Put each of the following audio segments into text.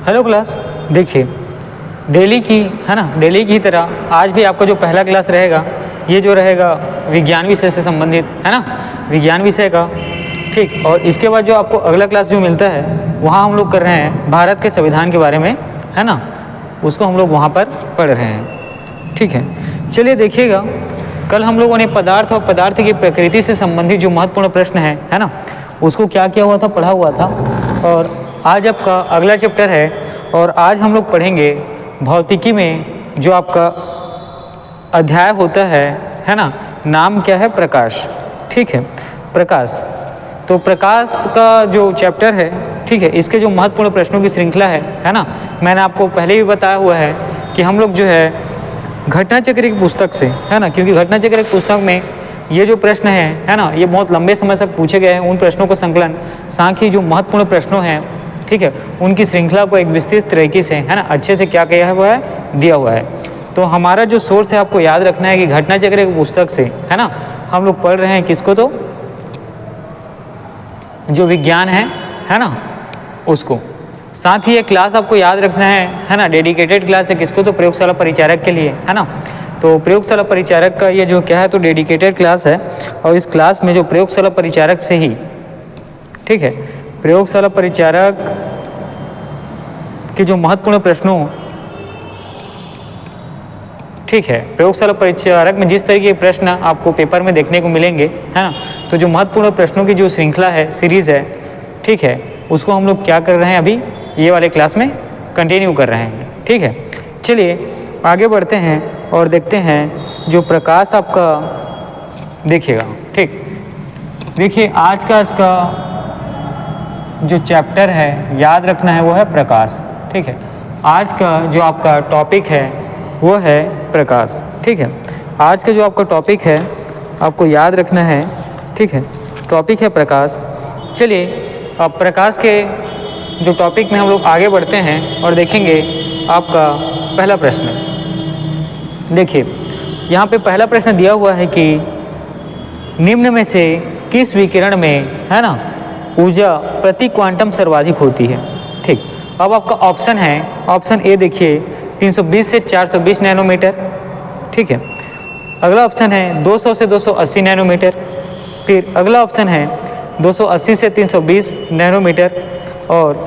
Hello class, देखिए daily की है ना, डेली की तरह आज भी आपका जो पहला क्लास रहेगा ये जो रहेगा विज्ञान विषय से संबंधित है ना, विज्ञान विषय का। ठीक, और इसके बाद जो आपको अगला क्लास जो मिलता है वहाँ हम लोग कर रहे हैं भारत के संविधान के बारे में है ना, उसको हम लोग वहाँ पर पढ़ रहे हैं। ठीक है, चलिए देखिएगा, कल हम लोगों ने पदार्थ और पदार्थ की प्रकृति से संबंधित जो महत्वपूर्ण प्रश्न है ना, उसको क्या किया हुआ था, पढ़ा हुआ था। और आज आपका अगला चैप्टर है और आज हम लोग पढ़ेंगे भौतिकी में जो आपका अध्याय होता है ना, नाम क्या है, प्रकाश। ठीक है, प्रकाश। तो प्रकाश का जो चैप्टर है, ठीक है, इसके जो महत्वपूर्ण प्रश्नों की श्रृंखला है ना, मैंने आपको पहले भी बताया हुआ है कि हम लोग जो है घटना चक्र की पुस्तक से है ना, क्योंकि घटना चक्र की पुस्तक में ये जो प्रश्न है ना, ये बहुत लंबे समय तक पूछे गए हैं। उन प्रश्नों को संकलन साथ ही जो महत्वपूर्ण प्रश्नों हैं, ठीक है, उनकी श्रृंखला को एक विस्तृत तरीके से है ना अच्छे से क्या किया हुआ है, दिया हुआ है। तो हमारा जो सोर्स है आपको याद रखना है कि घटना चक्र की पुस्तक से है ना हम लोग पढ़ रहे हैं किसको, तो जो विज्ञान है ना उसको। साथ ही ये क्लास आपको याद रखना है ना, डेडिकेटेड क्लास है किसको, तो प्रयोगशाला परिचारक के लिए है ना। तो प्रयोगशाला परिचारक का ये जो क्या है, तो डेडिकेटेड क्लास है। और इस क्लास में जो प्रयोगशाला परिचारक से ही, ठीक है, प्रयोगशाला परिचारक के जो महत्वपूर्ण प्रश्नों, ठीक है, प्रयोगशाला परिचारक में जिस तरीके के प्रश्न आपको पेपर में देखने को मिलेंगे है ना, तो जो महत्वपूर्ण प्रश्नों की जो श्रृंखला है, सीरीज है, ठीक है, उसको हम लोग क्या कर रहे हैं, अभी ये वाले क्लास में कंटिन्यू कर रहे हैं। ठीक है, चलिए आगे बढ़ते हैं और देखते हैं जो प्रकाश आपका देखिएगा। ठीक, देखिए आज का जो चैप्टर है याद रखना है वो है प्रकाश। ठीक है, आज का जो आपका टॉपिक है वो है प्रकाश। ठीक है, आज का जो आपका टॉपिक है आपको याद रखना है, ठीक है, टॉपिक है प्रकाश। चलिए अब प्रकाश के जो टॉपिक में हम लोग आगे बढ़ते हैं और देखेंगे आपका पहला प्रश्न। देखिए यहाँ पे पहला प्रश्न दिया हुआ है कि निम्न में से किस विकिरण में है ना ऊर्जा प्रति क्वांटम सर्वाधिक होती है। ठीक, अब आपका ऑप्शन है, ऑप्शन ए देखिए 320 से 420 नैनोमीटर। ठीक है, अगला ऑप्शन है 200 से 280 नैनोमीटर। फिर अगला ऑप्शन है 280 से 320 नैनोमीटर और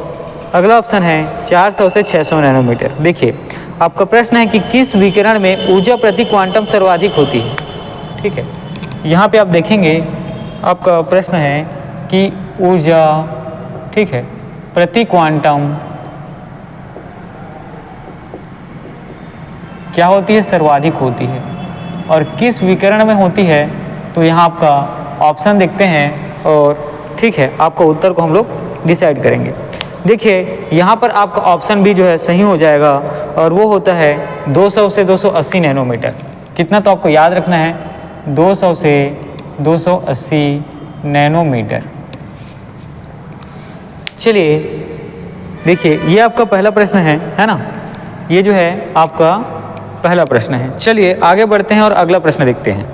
अगला ऑप्शन है 400 से 600 नैनोमीटर। देखिए आपका प्रश्न है कि किस विकिरण में ऊर्जा प्रति क्वांटम सर्वाधिक होती है। ठीक है, यहाँ पे आप देखेंगे आपका प्रश्न है कि ऊर्जा, ठीक है, प्रति क्वांटम क्या होती है, सर्वाधिक होती है। और किस विकिरण में होती है, तो यहाँ आपका ऑप्शन देखते हैं और ठीक है आपका उत्तर को हम लोग डिसाइड करेंगे। देखिए यहाँ पर आपका ऑप्शन भी जो है सही हो जाएगा और वो होता है 200 से 280 नैनोमीटर। कितना, तो आपको याद रखना है 200 से 280 नैनोमीटर। चलिए देखिए ये आपका पहला प्रश्न है ना, ये जो है आपका पहला प्रश्न है। चलिए आगे बढ़ते हैं और अगला प्रश्न देखते हैं।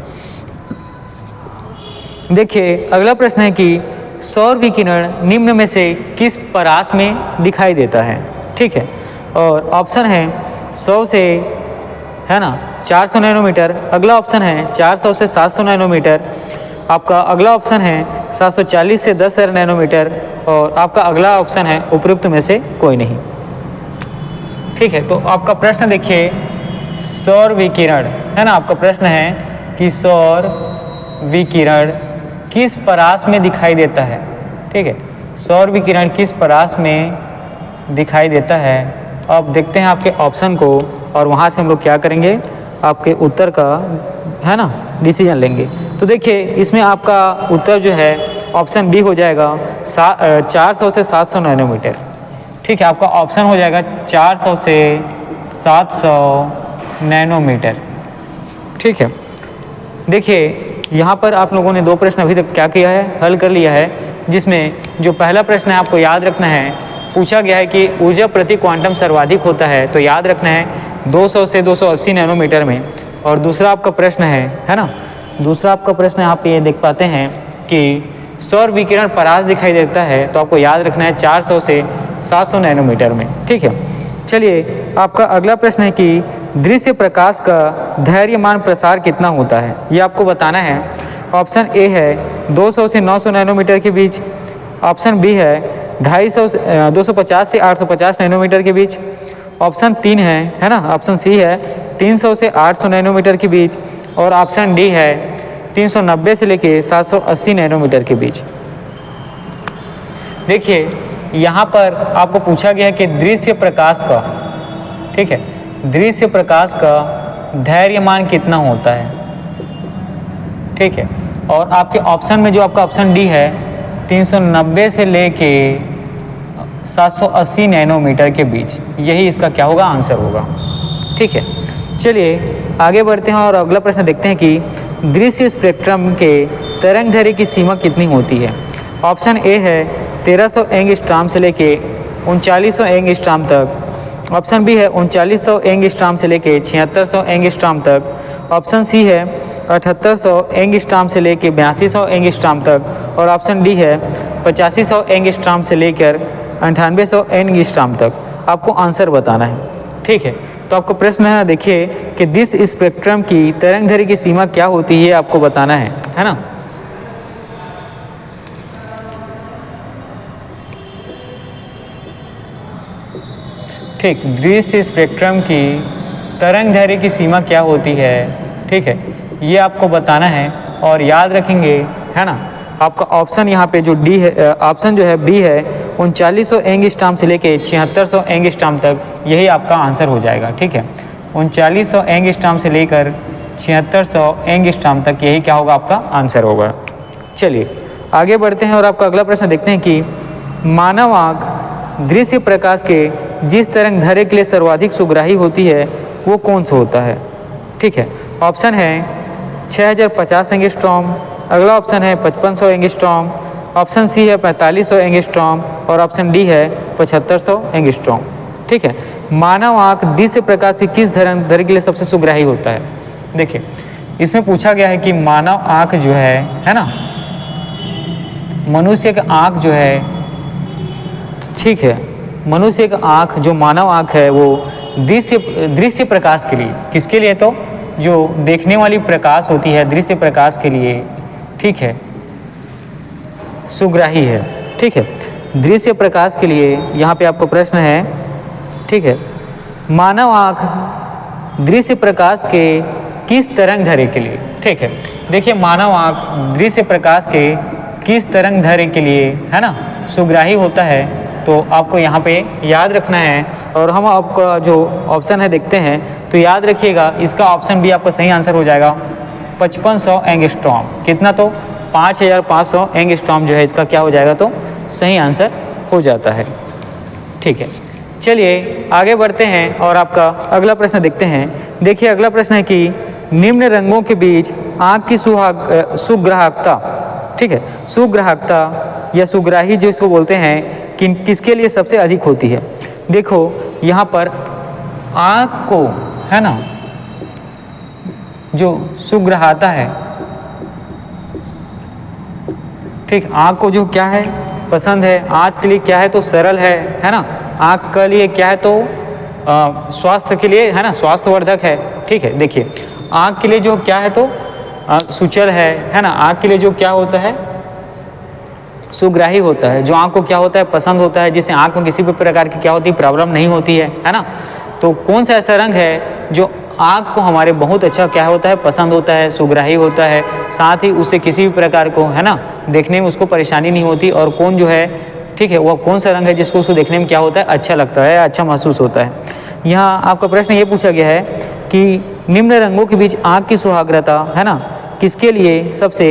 देखिए अगला प्रश्न है कि सौर विकिरण निम्न में से किस परास में दिखाई देता है। ठीक है, और ऑप्शन है 100 से है ना 400 नैनोमीटर। अगला ऑप्शन है 400 से 700 नैनोमीटर। आपका अगला ऑप्शन है 740 से 10,000 नैनोमीटर और आपका अगला ऑप्शन है उपयुक्त में से कोई नहीं। ठीक है, तो आपका प्रश्न देखिए सौर विकिरण है ना, आपका प्रश्न है कि सौर विकिरण किस परास में दिखाई देता है। ठीक है, सौर विकिरण किस परास में दिखाई देता है। अब देखते हैं आपके ऑप्शन को और वहाँ से हम लोग क्या करेंगे, आपके उत्तर का है ना डिसीजन लेंगे। तो देखिए इसमें आपका उत्तर जो है ऑप्शन बी हो जाएगा 400 से 700 नैनोमीटर। ठीक है, आपका ऑप्शन हो जाएगा 400 से 700 नैनोमीटर। ठीक है, देखिए यहाँ पर आप लोगों ने दो प्रश्न अभी तक क्या किया है, हल कर लिया है, जिसमें जो पहला प्रश्न है आपको याद रखना है, पूछा गया है कि ऊर्जा प्रति क्वांटम सर्वाधिक होता है, तो याद रखना है 200 से 280 नैनोमीटर में। और दूसरा आपका प्रश्न है ना, दूसरा आपका प्रश्न आप ये देख पाते हैं कि सौर विकिरण परास दिखाई देता है, तो आपको याद रखना है 400 से 700 नैनोमीटर में। ठीक है, चलिए आपका अगला प्रश्न है कि दृश्य प्रकाश का धैर्यमान प्रसार कितना होता है, ये आपको बताना है। ऑप्शन ए है 200 से 900 नैनोमीटर के बीच, ऑप्शन बी है 250 से 850 नैनोमीटर के बीच, ऑप्शन 3 है ना, ऑप्शन सी है 300 से 800 नैनोमीटर के बीच, और ऑप्शन डी है 390 से लेके 780 नैनोमीटर के बीच। देखिए यहाँ पर आपको पूछा गया है कि दृश्य प्रकाश का, ठीक है, दृश्य प्रकाश का धैर्यमान कितना होता है। ठीक है, और आपके ऑप्शन में जो आपका ऑप्शन डी है 390 से लेके 780 नैनोमीटर के बीच, यही इसका क्या होगा, आंसर होगा। ठीक है, चलिए आगे बढ़ते हैं और अगला प्रश्न देखते हैं कि दृश्य स्पेक्ट्रम के तरंगदैर्घ्य की सीमा कितनी होती है। ऑप्शन ए है 1300 एंगस्ट्रॉम से लेके 3900 एंगस्ट्रॉम तक, ऑप्शन बी है 3900 एंगस्ट्रॉम से लेके 7600 एंगस्ट्रॉम तक, ऑप्शन सी है 7800 एंगस्ट्रॉम से लेके 8200 एंगस्ट्रॉम तक, और ऑप्शन डी है 8500 एंगस्ट्रॉम से लेकर 9800 एंगस्ट्रॉम तक। आपको आंसर बताना है। ठीक है, तो आपको प्रश्न है, देखिए कि दिस स्पेक्ट्रम की तरंगदैर्घ्य की सीमा क्या होती है, आपको बताना है ना। ठीक, दृश्य स्पेक्ट्रम की तरंगदैर्घ्य की सीमा क्या होती है, ठीक है, ये आपको बताना है और याद रखेंगे, है ना। आपका ऑप्शन यहाँ पे जो डी है, ऑप्शन जो है बी है 3900 एंगस्ट्रॉम से लेके 7600 एंगस्ट्रॉम तक, यही आपका आंसर हो जाएगा। ठीक है, 3900 एंगस्ट्रॉम से लेकर 7600 एंगस्ट्रॉम तक, यही क्या होगा, आपका आंसर होगा। चलिए आगे बढ़ते हैं और आपका अगला प्रश्न देखते हैं कि मानव आँख दृश्य प्रकाश के जिस तरंगदैर्घ्य के लिए सर्वाधिक सुग्राही होती है वो कौन सा होता है। ठीक है, ऑप्शन है 6050 एंगस्ट्रॉम, अगला ऑप्शन है 5500 एंगस्ट्रॉम, ऑप्शन सी है 4500 एंगस्ट्रॉम, और ऑप्शन डी है 7500 एंगस्ट्रॉम। ठीक है, मानव आँख दृश्य प्रकाश के किस तरंगदैर्घ्य के लिए सबसे सुग्राही होता है। देखिए इसमें पूछा गया है कि मानव आँख जो है ना, मनुष्य का आँख जो है, ठीक है, मनुष्य का आँख जो मानव आँख है वो दृश्य प्रकाश के लिए, किसके लिए, तो जो देखने वाली प्रकाश होती है दृश्य प्रकाश के लिए, ठीक है, सुग्राही है। ठीक है, दृश्य प्रकाश के लिए यहाँ पे आपको प्रश्न है। ठीक है, मानव आँख दृश्य प्रकाश के किस तरंगदैर्घ्य के लिए। ठीक है, देखिए मानव आँख दृश्य प्रकाश के किस तरंगदैर्घ्य के लिए, है ना, सुग्राही होता है, तो आपको यहाँ पे याद रखना है। और हम आपका जो ऑप्शन है देखते हैं, तो याद रखिएगा इसका ऑप्शन भी आपका सही आंसर हो जाएगा 5500 एंगस्ट्रॉम। कितना, तो 5500 एंगस्ट्रॉम जो है इसका क्या हो जाएगा, तो सही आंसर हो जाता है। ठीक है, चलिए आगे बढ़ते हैं और आपका अगला प्रश्न देखते हैं। देखिए अगला प्रश्न है कि निम्न रंगों के बीच आँख की सुग्राहकता, ठीक है, सुग्राहकता या सुग्राही जो इसको बोलते हैं, किसके लिए सबसे अधिक होती है। देखो यहाँ पर आँख को, है ना, जो सुग्राहता है, ठीक, आँख को जो क्या है, पसंद है, आँख के लिए क्या है, तो सरल है ना, आँख के लिए क्या है, तो स्वास्थ्य के लिए, है ना, स्वास्थ्यवर्धक है। ठीक है, देखिए आँख के लिए जो क्या है, तो सुचल है ना, आँख के लिए जो क्या होता है, सुग्राही होता है, जो आँख को क्या होता है, पसंद होता है, जिससे आँख में किसी भी प्रकार की क्या होती है, प्रॉब्लम नहीं होती है ना। तो कौन सा ऐसा रंग है जो आँख को हमारे बहुत अच्छा क्या होता है, पसंद होता है, सुग्राही होता है, साथ ही उससे किसी भी प्रकार को, है ना, देखने में उसको परेशानी नहीं होती। और कौन जो है, ठीक है, वह कौन सा रंग है जिसको उसको देखने में क्या होता है, अच्छा लगता है, अच्छा महसूस होता है। यहाँ आपका प्रश्न ये पूछा गया है कि निम्न रंगों के बीच आँख की सुहाग्रता, है ना, किसके लिए सबसे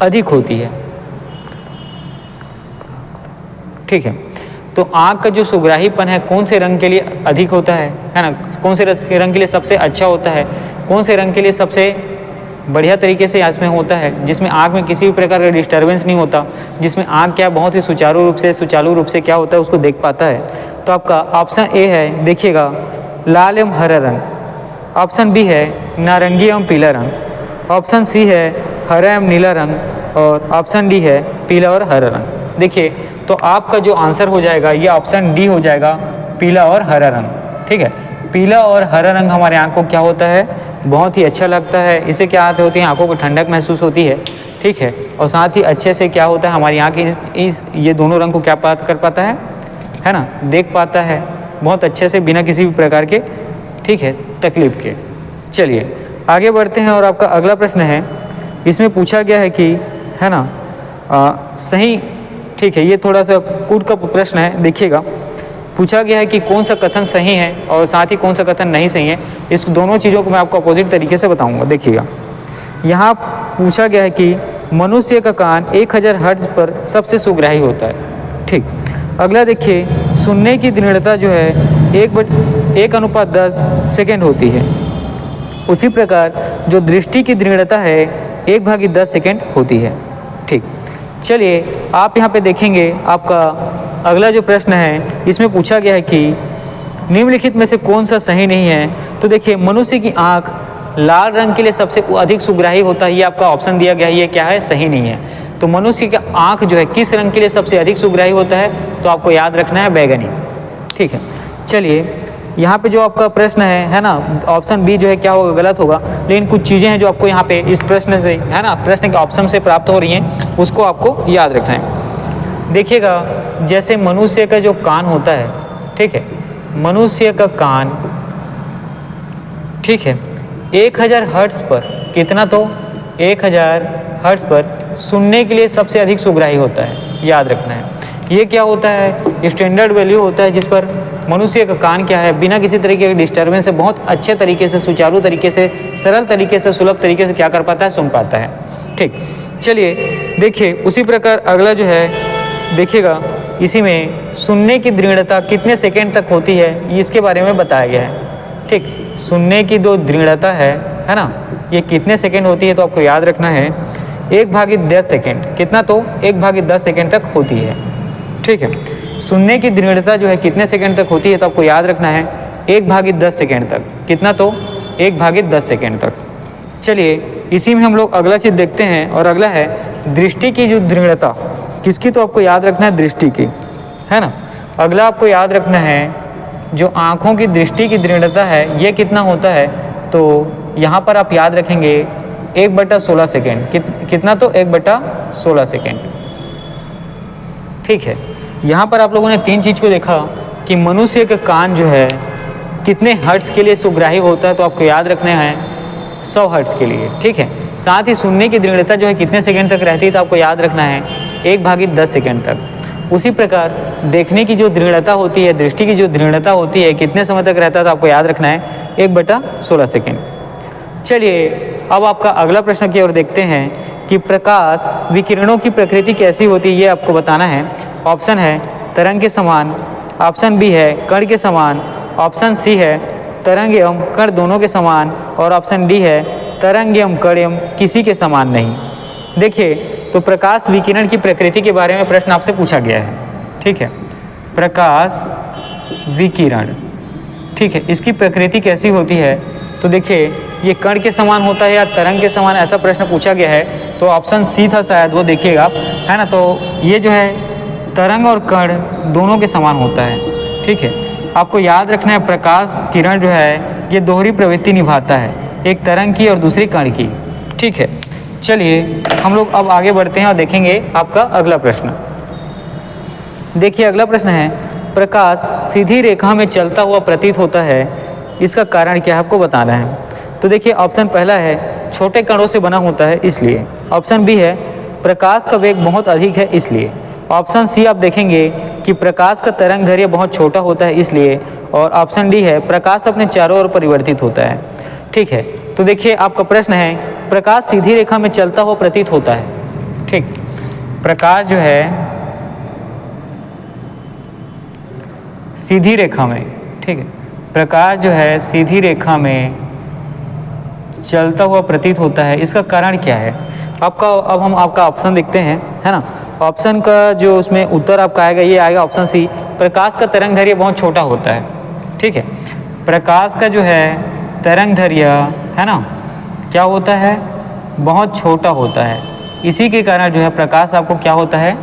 अधिक होती है। ठीक है, तो आँख का जो सुग्राहीपन है कौन से रंग के लिए अधिक होता है ना, कौन से रंग के लिए सबसे अच्छा होता है, कौन से रंग के लिए सबसे बढ़िया तरीके से इसमें होता है, जिसमें आँख में किसी भी प्रकार का डिस्टर्बेंस नहीं होता, जिसमें आँख क्या बहुत ही सुचारू रूप से क्या होता है, उसको देख पाता है। तो आपका ऑप्शन ए है, देखिएगा, लाल एवं हरा रंग, ऑप्शन बी है नारंगी एवं पीला रंग, ऑप्शन सी है हरा एवं नीला रंग, और ऑप्शन डी है पीला और हरा रंग। देखिए तो आपका जो आंसर हो जाएगा ये ऑप्शन डी हो जाएगा, पीला और हरा रंग। ठीक है, पीला और हरा रंग हमारे आँख को क्या होता है, बहुत ही अच्छा लगता है। इससे क्या होती है, आँखों को ठंडक महसूस होती है। ठीक है, और साथ ही अच्छे से क्या होता है, हमारी आँख ये दोनों रंग को क्या कर पाता है ना, देख पाता है बहुत अच्छे से बिना किसी भी प्रकार के, ठीक है, तकलीफ के। चलिए आगे बढ़ते हैं और आपका अगला प्रश्न है, इसमें पूछा गया है कि है ना सही, ठीक है, ये थोड़ा सा कूट का प्रश्न है। देखिएगा पूछा गया है कि कौन सा कथन सही है और साथ ही कौन सा कथन नहीं सही है। इस दोनों चीज़ों को मैं आपको अपोजिट तरीके से बताऊंगा। देखिएगा यहाँ पूछा गया है कि मनुष्य का कान 1000 हर्ट्ज पर सबसे सुग्राही होता है। ठीक, अगला देखिए, सुनने की दृढ़ता जो है 1/10 सेकेंड होती है। उसी प्रकार जो दृष्टि की दृढ़ता है 1/10 सेकेंड होती है। ठीक, चलिए आप यहाँ पे देखेंगे, आपका अगला जो प्रश्न है इसमें पूछा गया है कि निम्नलिखित में से कौन सा सही नहीं है। तो देखिए मनुष्य की आँख लाल रंग के लिए सबसे अधिक सुग्राही होता है, ये आपका ऑप्शन दिया गया है, ये क्या है, सही नहीं है। तो मनुष्य की आँख जो है किस रंग के लिए सबसे अधिक सुग्राही होता है, तो आपको याद रखना है बैगनी। ठीक है, चलिए यहाँ पे जो आपका प्रश्न है ना, ऑप्शन बी जो है क्या होगा, गलत होगा। लेकिन कुछ चीज़ें हैं जो आपको यहाँ पे इस प्रश्न से, है ना, प्रश्न के ऑप्शन से प्राप्त हो रही हैं, उसको आपको याद रखना है। देखिएगा जैसे मनुष्य का जो कान होता है, ठीक है, मनुष्य का कान, ठीक है, 1000 हर्ट्ज पर कितना, तो 1000 हर्ट्ज पर सुनने के लिए सबसे अधिक सुग्राही होता है, याद रखना है। ये क्या होता है, स्टैंडर्ड वैल्यू होता है जिस पर मनुष्य का कान क्या है, बिना किसी तरीके के डिस्टर्बेंस से बहुत अच्छे तरीके से, सुचारू तरीके से, सरल तरीके से, सुलभ तरीके से क्या कर पाता है, सुन पाता है। ठीक, चलिए देखिए उसी प्रकार अगला जो है, देखिएगा इसी में सुनने की दृढ़ता कितने सेकेंड तक होती है, इसके बारे में बताया गया है। ठीक, सुनने की जो दृढ़ता है ना, ये कितने सेकेंड होती है, तो आपको याद रखना है 1/10 सेकेंड। कितना, तो 1/10 सेकेंड तक होती है। ठीक है, सुनने की दृढ़ता जो है कितने सेकेंड तक होती है, तो आपको याद रखना है 1/10 सेकेंड तक। कितना, तो 1/10 सेकेंड तक। चलिए इसी में हम लोग अगला चीज़ देखते हैं, और अगला है दृष्टि की जो दृढ़ता, किसकी, तो आपको याद रखना है दृष्टि की, है ना। अगला आपको याद रखना है जो आँखों की दृष्टि की दृढ़ता है, ये कितना होता है, तो यहाँ पर आप याद रखेंगे 1/16 सेकेंड। कितना, तो 1/16 सेकेंड। ठीक है, यहाँ पर आप लोगों ने 3 चीज़ को देखा कि मनुष्य का कान जो है कितने हर्ट्ज के लिए सुग्राही होता है, तो आपको याद रखना है 100 हर्ट्ज के लिए। ठीक है, साथ ही सुनने की दृढ़ता जो है कितने सेकेंड तक रहती है, तो आपको याद रखना है 1/10 सेकेंड तक। उसी प्रकार देखने की जो दृढ़ता होती है, दृष्टि की जो दृढ़ता होती है, कितने समय तक रहता है, तो आपको याद रखना है 1/16 सेकेंड। चलिए अब आपका अगला प्रश्न की ओर देखते हैं कि प्रकाश विकिरणों की प्रकृति कैसी होती है, ये आपको बताना है। ऑप्शन है तरंग के समान, ऑप्शन बी है कण के समान, ऑप्शन सी है तरंग एवं कण दोनों के समान, और ऑप्शन डी है तरंग एवं कण एवं किसी के समान नहीं। देखिए तो प्रकाश विकिरण की प्रकृति के बारे में प्रश्न आपसे पूछा गया है। ठीक है, प्रकाश विकिरण, ठीक है, इसकी प्रकृति कैसी होती है, तो देखिए ये कण के समान होता है या तरंग के समान, ऐसा प्रश्न पूछा गया है। तो ऑप्शन सी था शायद, वो देखिएगा आप, है ना। तो ये जो है तरंग और कण दोनों के समान होता है। ठीक है, आपको याद रखना है प्रकाश किरण जो है ये दोहरी प्रवृत्ति निभाता है, एक तरंग की और दूसरी कण की। ठीक है, चलिए हम लोग अब आगे बढ़ते हैं और देखेंगे आपका अगला प्रश्न। देखिए अगला प्रश्न है, प्रकाश सीधी रेखा में चलता हुआ प्रतीत होता है, इसका कारण क्या है, आपको बताना है। तो देखिए ऑप्शन पहला है छोटे कणों से बना होता है इसलिए, ऑप्शन बी है प्रकाश का वेग बहुत अधिक है इसलिए, ऑप्शन सी आप देखेंगे कि प्रकाश का तरंग दैर्घ्य बहुत छोटा होता है इसलिए, और ऑप्शन डी है प्रकाश अपने चारों ओर परिवर्तित होता है। ठीक है, तो देखिए आपका प्रश्न है प्रकाश सीधी रेखा में चलता हुआ प्रतीत होता है। ठीक, प्रकाश जो है सीधी रेखा में, ठीक है, प्रकाश जो है सीधी रेखा में चलता हुआ प्रतीत होता है, इसका कारण क्या है आपका। अब हम आपका ऑप्शन देखते हैं, है ना। ऑप्शन का जो उसमें उत्तर आपका आएगा ये आएगा ऑप्शन सी, प्रकाश का तरंग दैर्घ्य बहुत छोटा होता है। ठीक है, प्रकाश का जो है तरंग दैर्घ्य, है ना, क्या होता है, बहुत छोटा होता है। इसी के कारण जो है प्रकाश आपको क्या होता है,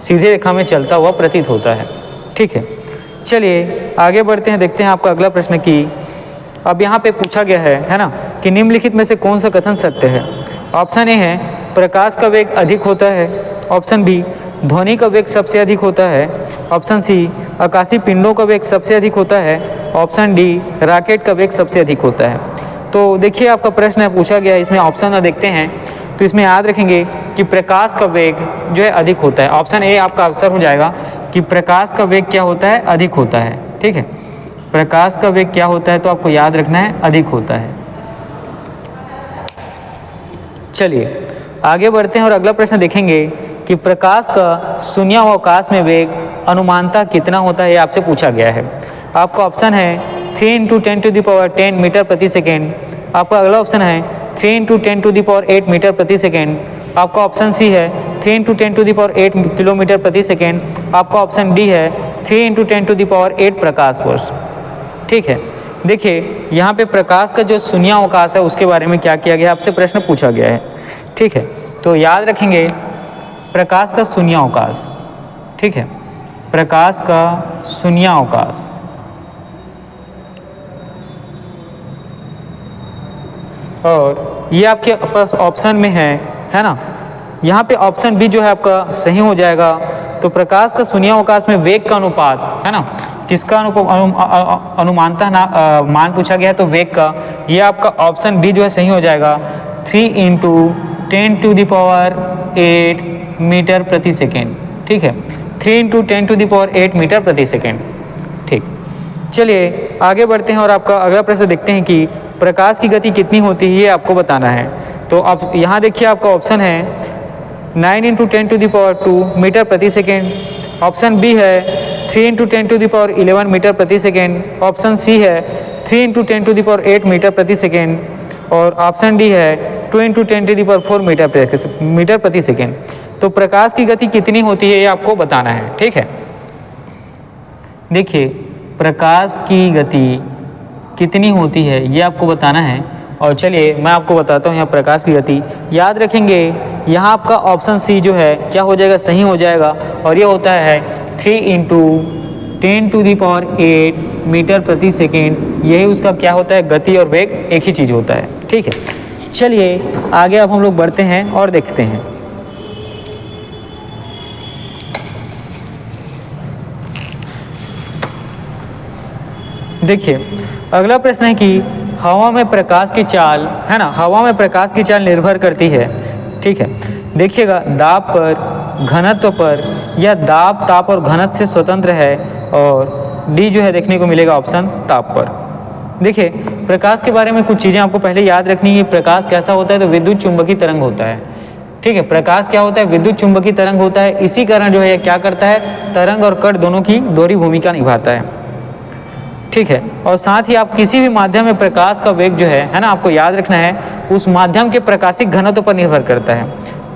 सीधे रेखा में चलता हुआ प्रतीत होता है। ठीक है, चलिए आगे बढ़ते हैं, देखते हैं आपका अगला प्रश्न की। अब यहाँ पे पूछा गया है ना, कि निम्नलिखित में से कौन सा कथन सत्य है। ऑप्शन ए है प्रकाश का वेग अधिक होता है, ऑप्शन बी ध्वनि का वेग सबसे अधिक होता है, ऑप्शन सी आकाशीय पिंडों का वेग सबसे अधिक होता है, ऑप्शन डी रॉकेट का वेग सबसे अधिक होता है। तो देखिए आपका प्रश्न पूछा गया है, इसमें ऑप्शन देखते हैं तो इसमें याद रखेंगे कि प्रकाश का वेग जो है अधिक होता है। ऑप्शन ए आपका आंसर हो जाएगा कि प्रकाश का वेग क्या होता है, अधिक होता है। ठीक है, प्रकाश का वेग क्या होता है, तो आपको याद रखना है अधिक होता है। चलिए आगे बढ़ते हैं और अगला प्रश्न देखेंगे कि प्रकाश का शून्यावकाश में वेग अनुमानतः कितना होता है, ये आपसे पूछा गया है। आपका ऑप्शन है 3 × 10⁻10 मीटर प्रति सेकेंड, आपका अगला ऑप्शन है 3 × 10⁸ मीटर प्रति सेकेंड, आपका ऑप्शन सी है 3 × 10⁸ किलोमीटर प्रति सेकेंड, आपका ऑप्शन डी है 3 × 10⁸ प्रकाश वर्ष। ठीक है, देखिए यहाँ पे प्रकाश का जो शून्यावकाश है उसके बारे में क्या किया गया है, आपसे प्रश्न पूछा गया है। ठीक है, तो याद रखेंगे प्रकाश का शून्यावकाश। ठीक है, प्रकाश का शून्यावकाश, और ये आपके पास ऑप्शन में है ना। यहाँ पे ऑप्शन बी जो है आपका सही हो जाएगा। तो प्रकाश का शून्यावकाश में वेग का अनुपात है ना, किसका अनुमानतः मान पूछा गया है, तो वेग का, ये आपका ऑप्शन बी जो है सही हो जाएगा 3 × 10⁸ मीटर प्रति सेकेंड। ठीक है, 3 × 10⁸ मीटर प्रति सेकेंड। ठीक, चलिए आगे बढ़ते हैं और आपका अगला प्रश्न देखते हैं कि प्रकाश की गति कितनी होती है, ये आपको बताना है। तो अब यहाँ देखिए आपका ऑप्शन है 9 × 10⁻² मीटर प्रति सेकेंड, ऑप्शन बी है 3 × 10⁻11 मीटर प्रति सेकेंड, ऑप्शन सी है 3 × 10⁸ मीटर प्रति सेकेंड, और ऑप्शन डी है 2 × 10⁴ मीटर प्रति सेकेंड। तो प्रकाश की गति कितनी होती है, ये आपको बताना है। ठीक है, देखिए प्रकाश की गति कितनी होती है ये आपको बताना है। और चलिए मैं आपको बताता हूँ यहाँ प्रकाश की गति। याद रखेंगे यहाँ आपका ऑप्शन सी जो है क्या हो जाएगा, सही हो जाएगा, और ये होता है 3 × 10⁸ मीटर प्रति सेकेंड। यही उसका क्या होता है, गति और वेग एक ही चीज़ होता है। ठीक है, चलिए आगे अब हम लोग बढ़ते हैं और देखते हैं। देखिए अगला प्रश्न है कि हवा में प्रकाश की चाल है ना, हवा में प्रकाश की चाल निर्भर करती है। ठीक है, देखिएगा दाब पर, घनत्व पर, या दाब, ताप और घनत्व से स्वतंत्र है, और डी जो है देखने को मिलेगा ऑप्शन ताप पर। देखिए प्रकाश के बारे में कुछ चीज़ें आपको पहले याद रखनी है। प्रकाश कैसा होता है, तो विद्युत चुंबकीय तरंग होता है। ठीक है, प्रकाश क्या होता है, विद्युत चुंबकीय तरंग होता है। इसी कारण जो है क्या करता है, तरंग और कण दोनों की दोहरी भूमिका निभाता है। ठीक है, और साथ ही आप किसी भी माध्यम में प्रकाश का वेग जो है ना, आपको याद रखना है उस माध्यम के प्रकाशिक घनत्व पर निर्भर करता है।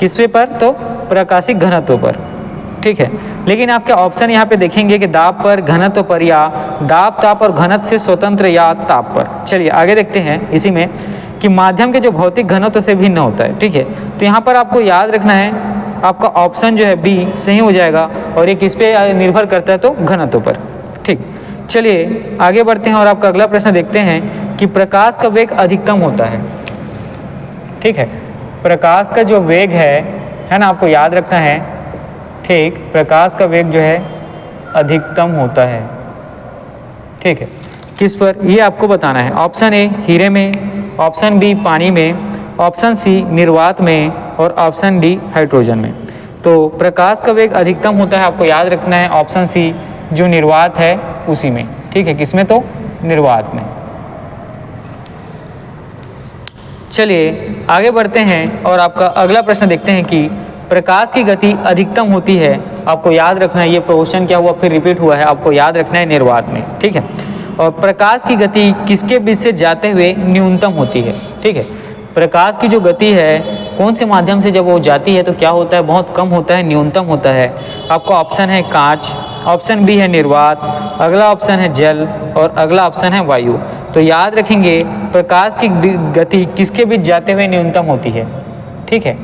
किसके पर, तो प्रकाशिक घनत्व पर। ठीक है, लेकिन आपके ऑप्शन यहाँ पे देखेंगे कि दाब पर, घनत्व पर, या दाब, ताप और घनत्व से स्वतंत्र, या ताप पर। चलिए आगे देखते हैं इसी में कि माध्यम के जो भौतिक घनत्व से भिन्न होता है। ठीक है, तो यहाँ पर आपको याद रखना है आपका ऑप्शन जो है बी सही हो जाएगा, और ये किस पे निर्भर करता है, तो घनत्व पर। ठीक, चलिए आगे बढ़ते हैं और आपका अगला प्रश्न देखते हैं कि प्रकाश का वेग अधिकतम होता है। ठीक है, प्रकाश का जो वेग है ना, आपको याद रखना है। ठीक, प्रकाश का वेग जो है अधिकतम होता है। ठीक है, किस पर, ये आपको बताना है। ऑप्शन ए हीरे में, ऑप्शन बी पानी में, ऑप्शन सी निर्वात में, और ऑप्शन डी हाइड्रोजन में। तो प्रकाश का वेग अधिकतम होता है, आपको याद रखना है ऑप्शन सी जो निर्वात है उसी में। ठीक है, किसमें, तो निर्वात में। चलिए आगे बढ़ते हैं और आपका अगला प्रश्न देखते हैं कि प्रकाश की गति अधिकतम होती है, आपको याद रखना है, ये क्वेश्चन क्या हुआ, फिर रिपीट हुआ है, आपको याद रखना है निर्वात में। ठीक है, और प्रकाश की गति किसके बीच से जाते हुए न्यूनतम होती है। ठीक है, प्रकाश की जो गति है कौन से माध्यम से जब वो जाती है तो क्या होता है, बहुत कम होता है, न्यूनतम होता है। आपका ऑप्शन है कांच, ऑप्शन बी है निर्वात, अगला ऑप्शन है जल, और अगला ऑप्शन है वायु। तो याद रखेंगे प्रकाश की गति किसके बीच जाते हुए न्यूनतम होती है। ठीक है,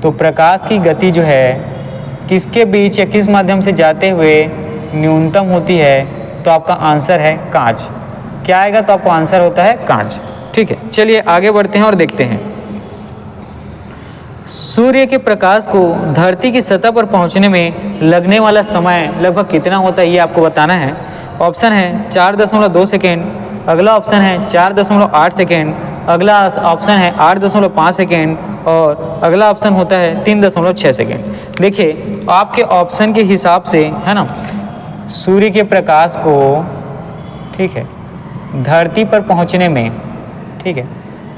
तो प्रकाश की गति जो है किसके बीच या किस माध्यम से जाते हुए न्यूनतम होती है, तो आपका आंसर है कांच। क्या आएगा, तो आपका आंसर होता है कांच। ठीक है, चलिए आगे बढ़ते हैं और देखते हैं। सूर्य के प्रकाश को धरती की सतह पर पहुंचने में लगने वाला समय लगभग कितना होता है, ये आपको बताना है। ऑप्शन है 4.2 सेकेंड, अगला ऑप्शन है 4.8 सेकेंड, अगला ऑप्शन है 8.5 सेकेंड और अगला ऑप्शन होता है 3.6 सेकेंड। देखिए आपके ऑप्शन के हिसाब से है ना, सूर्य के प्रकाश को, ठीक है, धरती पर पहुंचने में, ठीक है,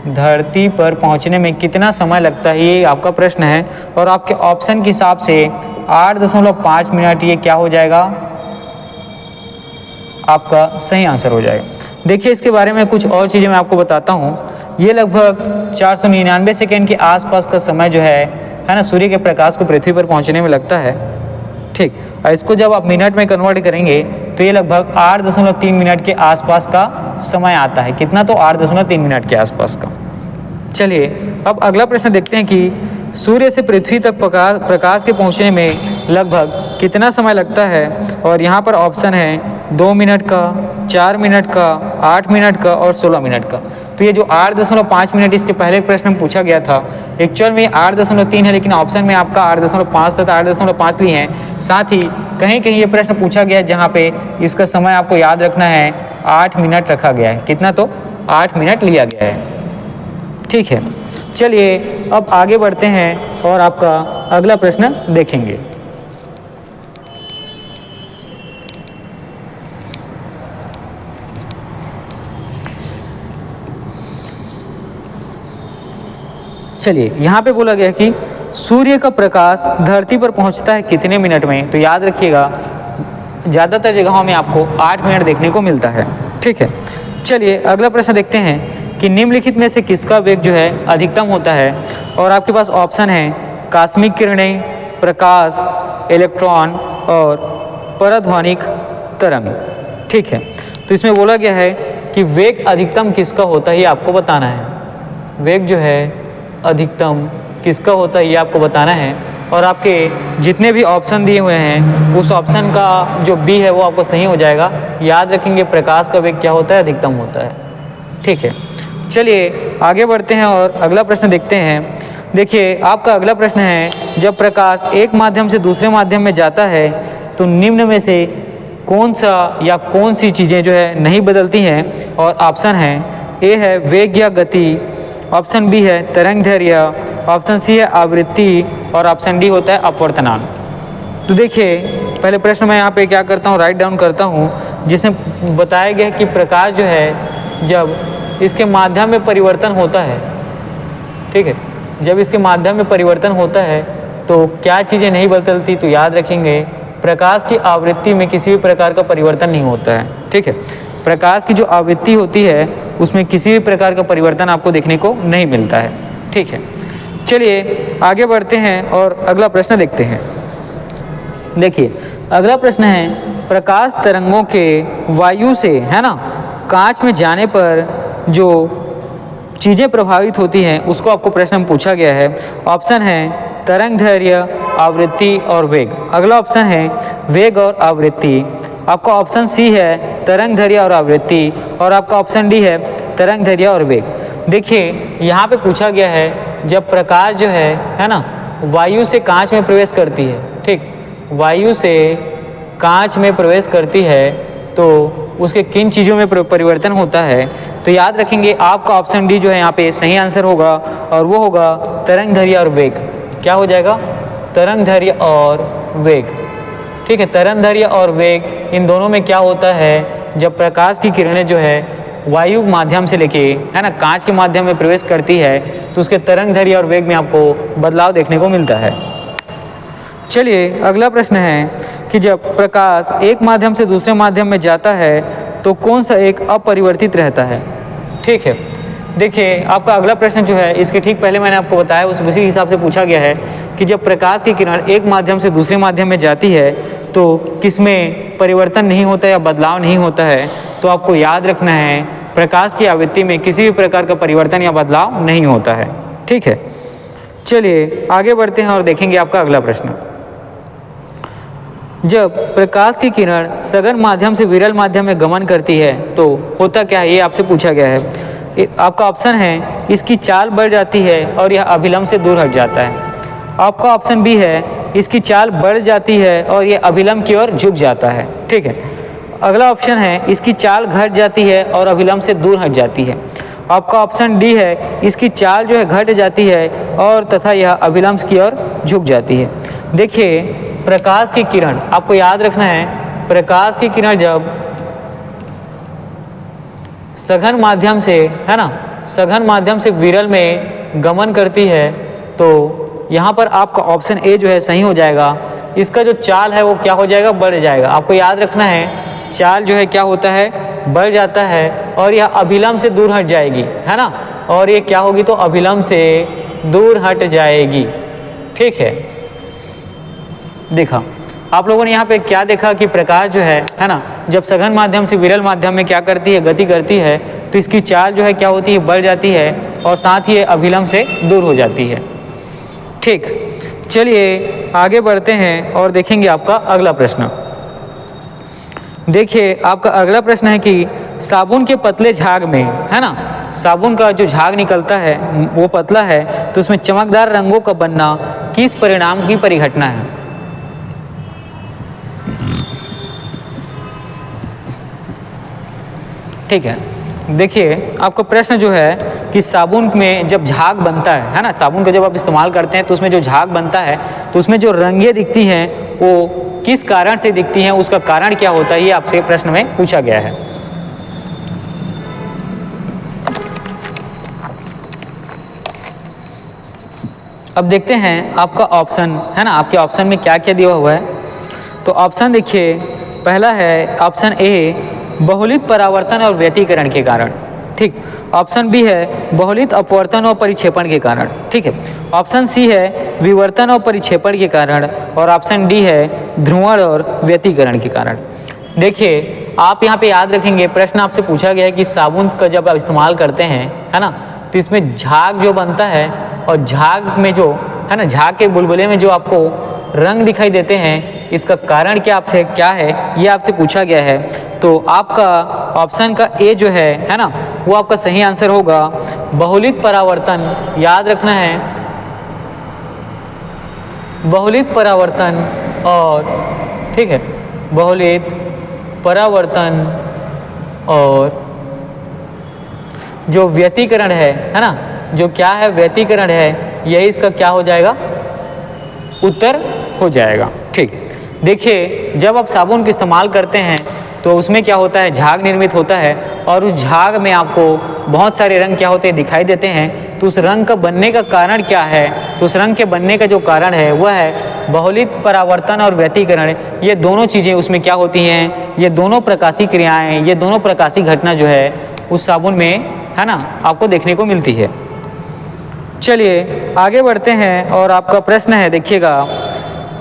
धरती पर पहुंचने में कितना समय लगता है, ये आपका प्रश्न है। और आपके ऑप्शन के हिसाब से 8.5 मिनट, ये क्या हो जाएगा, आपका सही आंसर हो जाएगा। देखिए इसके बारे में कुछ और चीज़ें मैं आपको बताता हूँ। ये लगभग 499 सेकेंड के आसपास का समय जो है ना, सूर्य के प्रकाश को पृथ्वी पर पहुंचने में लगता है। ठीक, और इसको जब आप मिनट में कन्वर्ट करेंगे तो ये लगभग 8.3 मिनट के आसपास का समय आता है। कितना, तो 8.3 मिनट के आसपास का। चलिए अब अगला प्रश्न देखते हैं कि सूर्य से पृथ्वी तक प्रकाश के पहुंचने में लगभग कितना समय लगता है। और यहाँ पर ऑप्शन है 2 मिनट का, 4 मिनट का, 8 मिनट का और 16 मिनट का। तो ये जो 8.5 मिनट इसके पहले प्रश्न में पूछा गया था, एक्चुअल में 8.3 है, लेकिन ऑप्शन में आपका 8.5 था, 8.5 लिए हैं। साथ ही कहीं कहीं ये प्रश्न पूछा गया जहाँ पे इसका समय आपको याद रखना है 8 मिनट रखा गया है। कितना, तो 8 मिनट लिया गया है। ठीक है, चलिए अब आगे बढ़ते हैं और आपका अगला प्रश्न देखेंगे। चलिए यहाँ पे बोला गया कि सूर्य का प्रकाश धरती पर पहुंचता है कितने मिनट में। तो याद रखिएगा ज़्यादातर जगहों में आपको 8 मिनट देखने को मिलता है। ठीक है, चलिए अगला प्रश्न देखते हैं कि निम्नलिखित में से किसका वेग जो है अधिकतम होता है। और आपके पास ऑप्शन है कास्मिक किरणें, प्रकाश, इलेक्ट्रॉन और पराध्वनिक तरंग। ठीक है, तो इसमें बोला गया है कि वेग अधिकतम किसका होता है, ये आपको बताना है। वेग जो है अधिकतम किसका होता है, ये आपको बताना है। और आपके जितने भी ऑप्शन दिए हुए हैं उस ऑप्शन का जो बी है वो आपको सही हो जाएगा। याद रखेंगे प्रकाश का वेग क्या होता है, अधिकतम होता है। ठीक है, चलिए आगे बढ़ते हैं और अगला प्रश्न देखते हैं। देखिए आपका अगला प्रश्न है, जब प्रकाश एक माध्यम से दूसरे माध्यम में जाता है तो निम्न में से कौन सा या कौन सी चीज़ें जो है नहीं बदलती हैं। और ऑप्शन है ए है वेग या गति, ऑप्शन बी है तरंग दैर्ध्य, ऑप्शन सी है आवृत्ति और ऑप्शन डी होता है अपवर्तनांक। तो देखिए पहले प्रश्न मैं यहाँ पे क्या करता हूँ, राइट डाउन करता हूँ, जिसमें बताया गया कि प्रकाश जो है जब इसके माध्यम में परिवर्तन होता है, ठीक है, जब इसके माध्यम में परिवर्तन होता है तो क्या चीज़ें नहीं बदलती। तो याद रखेंगे प्रकाश की आवृत्ति में किसी भी प्रकार का परिवर्तन नहीं होता है। ठीक है, प्रकाश की जो आवृत्ति होती है उसमें किसी भी प्रकार का परिवर्तन आपको देखने को नहीं मिलता है। ठीक है, चलिए आगे बढ़ते हैं और अगला प्रश्न देखते हैं। देखिए अगला प्रश्न है, प्रकाश तरंगों के वायु से, है ना, कांच में जाने पर जो चीज़ें प्रभावित होती हैं उसको आपको प्रश्न में पूछा गया है। ऑप्शन है तरंग दैर्ध्य, आवृत्ति और वेग। अगला ऑप्शन है वेग और आवृत्ति। आपका ऑप्शन सी है तरंग दैर्ध्य और आवृत्ति और आपका ऑप्शन डी है तरंग दैर्ध्य और वेग। देखिए यहाँ पे पूछा गया है जब प्रकाश जो है ना, वायु से कांच में प्रवेश करती है, ठीक, वायु से कांच में प्रवेश करती है तो उसके किन चीज़ों में परिवर्तन होता है। तो याद रखेंगे आपका ऑप्शन डी जो है यहाँ पे सही आंसर होगा और वो होगा तरंग दैर्ध्य और वेग। क्या हो जाएगा, तरंग दैर्ध्य और वेग। ठीक है, तरंग दैर्ध्य और वेग इन दोनों में क्या होता है, जब प्रकाश की किरणें जो है वायु माध्यम से लेके, है ना, कांच के माध्यम में प्रवेश करती है तो उसके तरंग दैर्ध्य और वेग में आपको बदलाव देखने को मिलता है। चलिए अगला प्रश्न है कि जब प्रकाश एक माध्यम से दूसरे माध्यम में जाता है तो कौन सा एक अपरिवर्तित रहता है। ठीक है, देखिए आपका अगला प्रश्न जो है इसके ठीक पहले मैंने आपको बताया उसी हिसाब से पूछा गया है कि जब प्रकाश की किरण एक माध्यम से दूसरे माध्यम में जाती है तो किसमें परिवर्तन नहीं होता या बदलाव नहीं होता है। तो आपको याद रखना है प्रकाश की आवृत्ति में किसी भी प्रकार का परिवर्तन या बदलाव नहीं होता है। ठीक है, चलिए आगे बढ़ते हैं और देखेंगे आपका अगला प्रश्न। जब प्रकाश की किरण सघन माध्यम से विरल माध्यम में गमन करती है तो होता क्या है, ये आपसे पूछा गया है। आपका ऑप्शन है इसकी चाल बढ़ जाती है और यह अभिलंब से दूर हट जाता है। आपका ऑप्शन बी है इसकी चाल बढ़ जाती है और यह अभिलंब की ओर झुक जाता है। ठीक है। अगला ऑप्शन है इसकी चाल घट जाती है और अभिलंब से दूर हट जाती है। आपका ऑप्शन डी है इसकी चाल जो है घट जाती है और तथा यह अभिलंब की ओर झुक जाती है। देखिए प्रकाश की किरण, आपको याद रखना है, प्रकाश की किरण जब सघन माध्यम से, है ना, सघन माध्यम से विरल में गमन करती है तो यहाँ पर आपका ऑप्शन ए जो है सही हो जाएगा। इसका जो चाल है वो क्या हो जाएगा, बढ़ जाएगा। आपको याद रखना है चाल जो है क्या होता है, बढ़ जाता है और यह अभिलंब से दूर हट जाएगी, है ना, और ये क्या होगी तो अभिलंब से दूर हट जाएगी। ठीक है। देखा आप लोगों ने यहाँ पे क्या देखा कि प्रकाश जो है ना, जब सघन माध्यम से विरल माध्यम में क्या करती है, गति करती है, तो इसकी चाल जो है क्या होती है, बढ़ जाती है और साथ ही अभिलंब से दूर हो जाती है। ठीक, चलिए आगे बढ़ते हैं और देखेंगे आपका अगला प्रश्न। देखिए आपका अगला प्रश्न है कि साबुन के पतले झाग में, है ना, साबुन का जो झाग निकलता है वो पतला है तो उसमें चमकदार रंगों का बनना किस परिणाम की परिघटना है। ठीक है। देखिए आपका प्रश्न जो है कि साबुन में जब झाग बनता है ना, साबुन का जब आप इस्तेमाल करते हैं तो उसमें जो झाग बनता है तो उसमें जो रंगें दिखती हैं वो किस कारण से दिखती हैं, उसका कारण क्या होता है, ये आपसे प्रश्न में पूछा गया है। अब देखते हैं आपका ऑप्शन, है ना, आपके ऑप्शन में क्या क्या दिया हुआ है। तो ऑप्शन देखिए, पहला है ऑप्शन ए बहुलित परावर्तन और व्यतिकरण के कारण। ठीक। ऑप्शन बी है बहुलित अपवर्तन और परिक्षेपण के कारण। ठीक है। ऑप्शन सी है विवर्तन और परिक्षेपण के कारण और ऑप्शन डी है ध्रुवण और व्यतिकरण के कारण। देखिए आप यहाँ पे याद रखेंगे, प्रश्न आपसे पूछा गया है कि साबुन का जब आप इस्तेमाल करते हैं, है ना, तो इसमें झाग जो बनता है और झाग में जो, है ना, झाग के बुलबुले में जो आपको रंग दिखाई देते हैं, इसका कारण क्या आपसे क्या है, ये आपसे पूछा गया है। तो आपका ऑप्शन का ए जो है ना, वो आपका सही आंसर होगा। बहुलित परावर्तन, याद रखना है, बहुलित परावर्तन और, ठीक है, बहुलित परावर्तन और जो व्यतिकरण है ना, जो क्या है व्यतिकरण है, यही इसका क्या हो जाएगा, उत्तर हो जाएगा। ठीक। देखिए जब आप साबुन का इस्तेमाल करते हैं तो उसमें क्या होता है, झाग निर्मित होता है और उस झाग में आपको बहुत सारे रंग क्या होते हैं, दिखाई देते हैं। तो उस रंग का बनने का कारण क्या है, तो उस रंग के बनने का जो कारण है वह है बहुलित परावर्तन और व्यतिकरण। ये दोनों चीज़ें उसमें क्या होती हैं, ये दोनों प्रकाशी क्रियाएं, ये दोनों प्रकाशी घटना जो है उस साबुन में, है ना, आपको देखने को मिलती है। चलिए आगे बढ़ते हैं और आपका प्रश्न है, देखिएगा,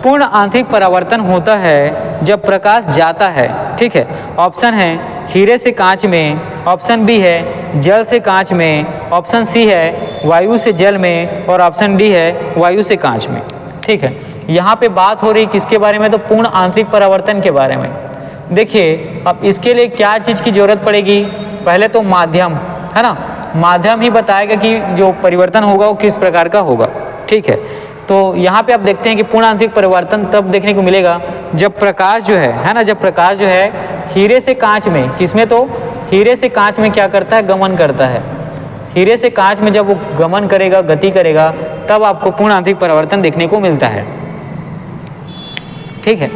पूर्ण आंतरिक परावर्तन होता है जब प्रकाश जाता है। ठीक है। ऑप्शन है हीरे से कांच में, ऑप्शन बी है जल से कांच में, ऑप्शन सी है वायु से जल में और ऑप्शन डी है वायु से कांच में। ठीक है। यहाँ पे बात हो रही किसके बारे में, तो पूर्ण आंतरिक परावर्तन के बारे में। देखिए अब इसके लिए क्या चीज़ की जरूरत पड़ेगी, पहले तो माध्यम, है ना, माध्यम ही बताएगा कि जो परिवर्तन होगा वो किस प्रकार का होगा। ठीक है। तो यहाँ पे आप देखते हैं कि पूर्ण आंतरिक परिवर्तन तब देखने को मिलेगा जब प्रकाश जो है ना, जब प्रकाश जो है हीरे से कांच में, किसमें, तो हीरे से कांच में क्या करता है, गमन करता है। हीरे से कांच में जब वो गमन करेगा, गति करेगा, तब आपको पूर्ण आंतरिक परिवर्तन देखने को मिलता है। ठीक है।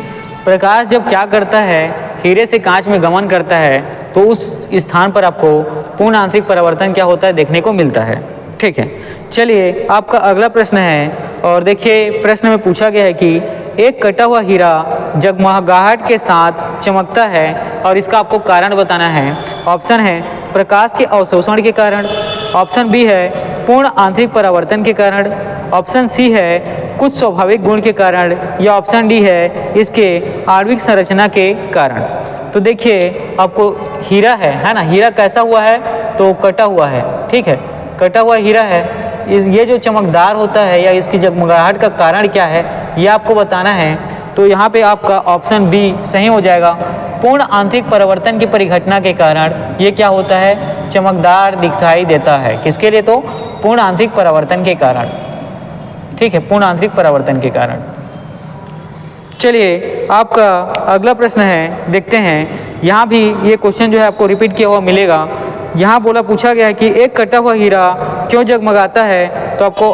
प्रकाश जब क्या करता है, हीरे से कांच में गमन करता है, तो उस स्थान पर आपको पूर्ण आंतरिक परिवर्तन क्या होता है, देखने को मिलता है। ठीक है। चलिए आपका अगला प्रश्न है और देखिए प्रश्न में पूछा गया है कि एक कटा हुआ हीरा जगमगाहट के साथ चमकता है और इसका आपको कारण बताना है। ऑप्शन है प्रकाश के अवशोषण के कारण, ऑप्शन बी है पूर्ण आंतरिक परावर्तन के कारण, ऑप्शन सी है कुछ स्वाभाविक गुण के कारण या ऑप्शन डी है इसके आणविक संरचना के कारण। तो देखिए आपको हीरा है ना, हीरा कैसा हुआ है, तो कटा हुआ है। ठीक है। कटा हुआ हीरा है, ये जो चमकदार होता है या इसकी जगमगाहट का कारण क्या है ये आपको बताना है। तो यहाँ पे आपका ऑप्शन बी सही हो जाएगा। पूर्ण आंतरिक परिवर्तन की परिघटना के कारण ये क्या होता है, चमकदार दिखाई देता है। किसके लिए? तो पूर्ण आंतरिक परिवर्तन के कारण। ठीक है, पूर्ण आंतरिक परिवर्तन के कारण। चलिए आपका अगला प्रश्न है, देखते हैं। यहाँ भी ये क्वेश्चन जो है आपको रिपीट किया हुआ मिलेगा। यहाँ पूछा गया है कि एक कटा हुआ हीरा क्यों जगमगाता है? तो आपको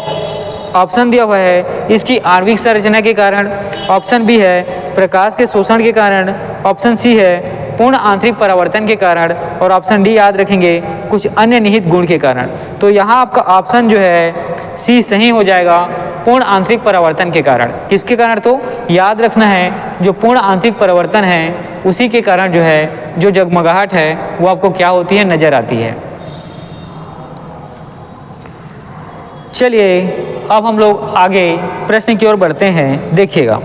ऑप्शन दिया हुआ है इसकी आणविक संरचना के कारण, ऑप्शन बी है प्रकाश के शोषण के कारण, ऑप्शन सी है पूर्ण आंतरिक परिवर्तन के कारण, और ऑप्शन डी याद रखेंगे कुछ अन्य निहित गुण के कारण। तो यहाँ आपका ऑप्शन जो है सी सही हो जाएगा, पूर्ण आंतरिक परिवर्तन के कारण। किसके कारण? तो याद रखना है जो पूर्ण आंतरिक परिवर्तन है उसी के कारण जो है जो जगमगाहट है वो आपको क्या होती है, नजर आती है। चलिए अब हम लोग आगे प्रश्न की ओर बढ़ते हैं। देखिएगा,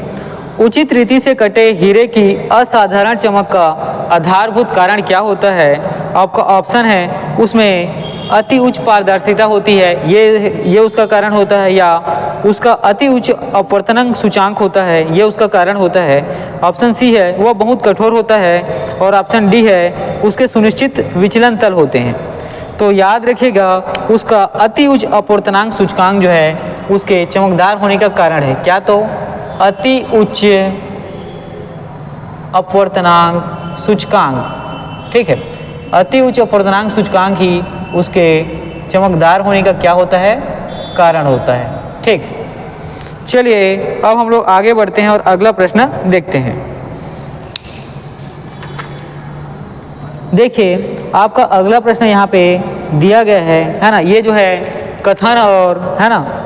उचित रीति से कटे हीरे की असाधारण चमक का आधारभूत कारण क्या होता है? आपका ऑप्शन है उसमें अति उच्च पारदर्शिता होती है, ये उसका कारण होता है, या उसका अति उच्च अपवर्तनांक सूचांक होता है, ये उसका कारण होता है। ऑप्शन सी है वह बहुत कठोर होता है, और ऑप्शन डी है उसके सुनिश्चित विचलन तल होते हैं। तो याद रखिएगा उसका अति उच्च अपवर्तनांक सूचकांक जो है उसके चमकदार होने का कारण है। क्या? तो अति उच्च अपवर्तनांक सूचकांक। ठीक है, अति उच्च अपवर्तनांक सूचकांक ही उसके चमकदार होने का क्या होता है, कारण होता है। ठीक, चलिए अब हम लोग आगे बढ़ते हैं और अगला प्रश्न देखते हैं। देखिए आपका अगला प्रश्न यहाँ पे दिया गया है ना। ये जो है कथन और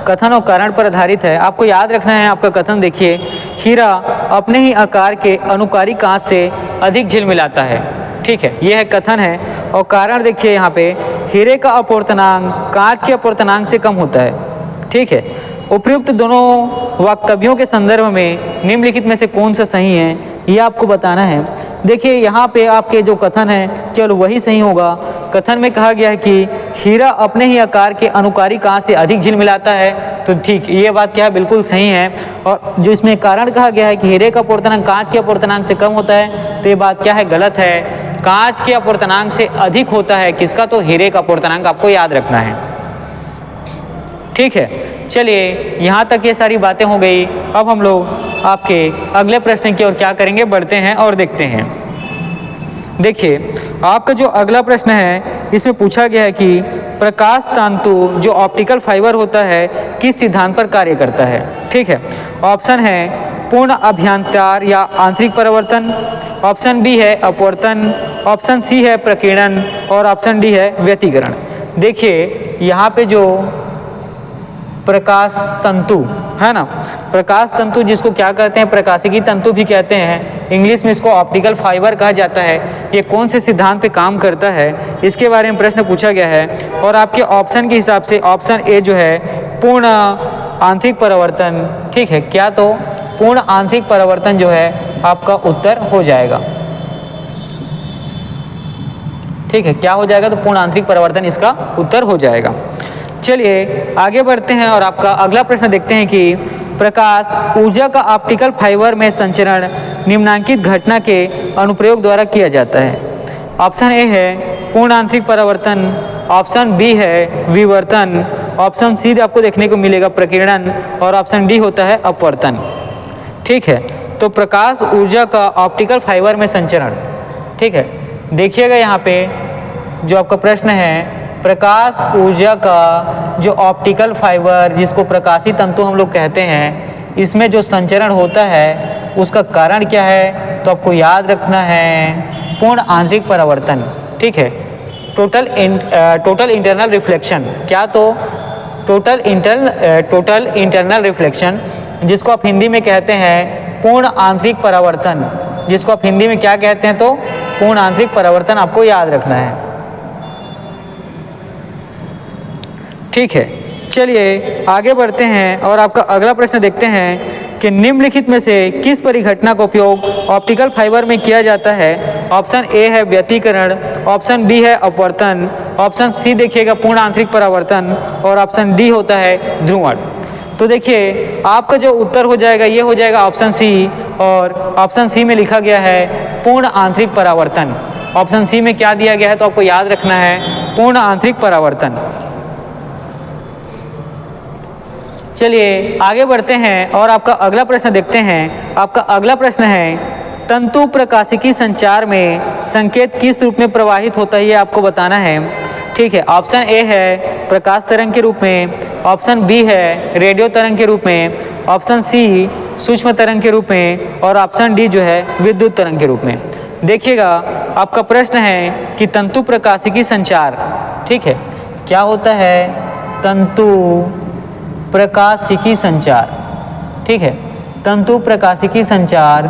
कथन और कारण पर आधारित है। आपको याद रखना है आपका कथन। देखिए, हीरा अपने ही आकार के अनुकारी कांच से अधिक झिलमिलाता है। ठीक है, ये है कथन है। और कारण देखिए यहाँ पे हीरे का अपवर्तनांक कांच के अपवर्तनांक से कम होता है। ठीक है, उपयुक्त दोनों वक्तव्यों के संदर्भ में निम्नलिखित में से कौन सा सही है ये आपको बताना है। देखिए यहाँ पे आपके जो कथन है केवल वही सही होगा। कथन में कहा गया है कि हीरा अपने ही आकार के अनुकारी कांच से अधिक झिलमिलाता है, तो ठीक ये बात क्या है, बिल्कुल सही है। और जो इसमें कारण कहा गया है कि हीरे का अपवर्तनांक कांच के अपवर्तनांक से कम होता है, तो ये बात क्या है, गलत है। कांच के अपवर्तनांक से अधिक होता है किसका? तो हीरे का अपवर्तनांक आपको याद रखना है। ठीक है, चलिए यहाँ तक ये सारी बातें हो गई। अब हम लोग आपके अगले प्रश्न की ओर क्या करेंगे, बढ़ते हैं और देखते हैं। देखिए आपका जो अगला प्रश्न है इसमें पूछा गया है कि प्रकाश तंतु जो ऑप्टिकल फाइबर होता है किस सिद्धांत पर कार्य करता है। ठीक है, ऑप्शन है पूर्ण अभ्यंतर या आंतरिक परिवर्तन, ऑप्शन बी है अपवर्तन, ऑप्शन सी है प्रकीर्णन, और ऑप्शन डी है व्यतिकरण। देखिए यहाँ पे जो प्रकाश तंतु है ना, प्रकाश तंतु जिसको क्या कहते हैं, प्रकाशिकी तंतु भी कहते हैं, इंग्लिश में इसको ऑप्टिकल फाइबर कहा जाता है। ये कौन से सिद्धांत पे काम करता है इसके बारे में प्रश्न पूछा गया है। और आपके ऑप्शन के हिसाब से ऑप्शन ए जो है पूर्ण आंतरिक परिवर्तन। ठीक है, क्या? तो पूर्ण आंतरिक परिवर्तन जो है आपका उत्तर हो जाएगा। ठीक है, क्या हो जाएगा? तो पूर्ण आंतरिक परिवर्तन इसका उत्तर हो जाएगा। चलिए आगे बढ़ते हैं और आपका अगला प्रश्न देखते हैं कि प्रकाश ऊर्जा का ऑप्टिकल फाइबर में संचरण निम्नांकित घटना के अनुप्रयोग द्वारा किया जाता है। ऑप्शन ए है पूर्ण आंतरिक परिवर्तन, ऑप्शन बी है विवर्तन, ऑप्शन सी आपको देखने को मिलेगा प्रकीर्णन, और ऑप्शन डी होता है अपवर्तन। ठीक है, तो प्रकाश ऊर्जा का ऑप्टिकल फाइबर में संचरण। ठीक है, देखिएगा यहाँ पे जो आपका प्रश्न है, प्रकाश ऊर्जा का जो ऑप्टिकल फाइबर जिसको प्रकाशी तंतु हम लोग कहते हैं, इसमें जो संचरण होता है उसका कारण क्या है? तो आपको याद रखना है पूर्ण आंतरिक परिवर्तन। ठीक है, टोटल इंटरनल रिफ्लेक्शन। क्या? तो टोटल इंटरनल रिफ्लेक्शन, जिसको आप हिंदी में कहते हैं पूर्ण आंतरिक परिवर्तन, जिसको आप हिंदी में क्या कहते हैं? तो पूर्ण आंतरिक परिवर्तन आपको याद रखना है। ठीक है, चलिए आगे बढ़ते हैं और आपका अगला प्रश्न देखते हैं कि निम्नलिखित में से किस परिघटना का उपयोग ऑप्टिकल फाइबर में किया जाता है। ऑप्शन ए है व्यतिकरण, ऑप्शन बी है अपवर्तन, ऑप्शन सी देखिएगा पूर्ण आंतरिक परावर्तन और ऑप्शन डी होता है ध्रुवण। तो देखिए आपका जो उत्तर हो जाएगा ये हो जाएगा ऑप्शन सी, और ऑप्शन सी में लिखा गया है पूर्ण आंतरिक परावर्तन। ऑप्शन सी में क्या दिया गया है तो आपको याद रखना है पूर्ण आंतरिक परावर्तन। चलिए आगे बढ़ते हैं और आपका अगला प्रश्न देखते हैं। आपका अगला प्रश्न है तंतु प्रकाशिकी संचार में संकेत किस रूप में प्रवाहित होता है, ये आपको बताना है। ठीक है, ऑप्शन ए है प्रकाश तरंग के रूप में, ऑप्शन बी है रेडियो तरंग के रूप में, ऑप्शन सी सूक्ष्म तरंग के रूप में और ऑप्शन डी जो है विद्युत तरंग के रूप में। देखिएगा आपका प्रश्न है कि तंतु प्रकाशिकी संचार, ठीक है, क्या होता है तंतु प्रकाशिकी संचार। ठीक है, तंतु प्रकाशिकी संचार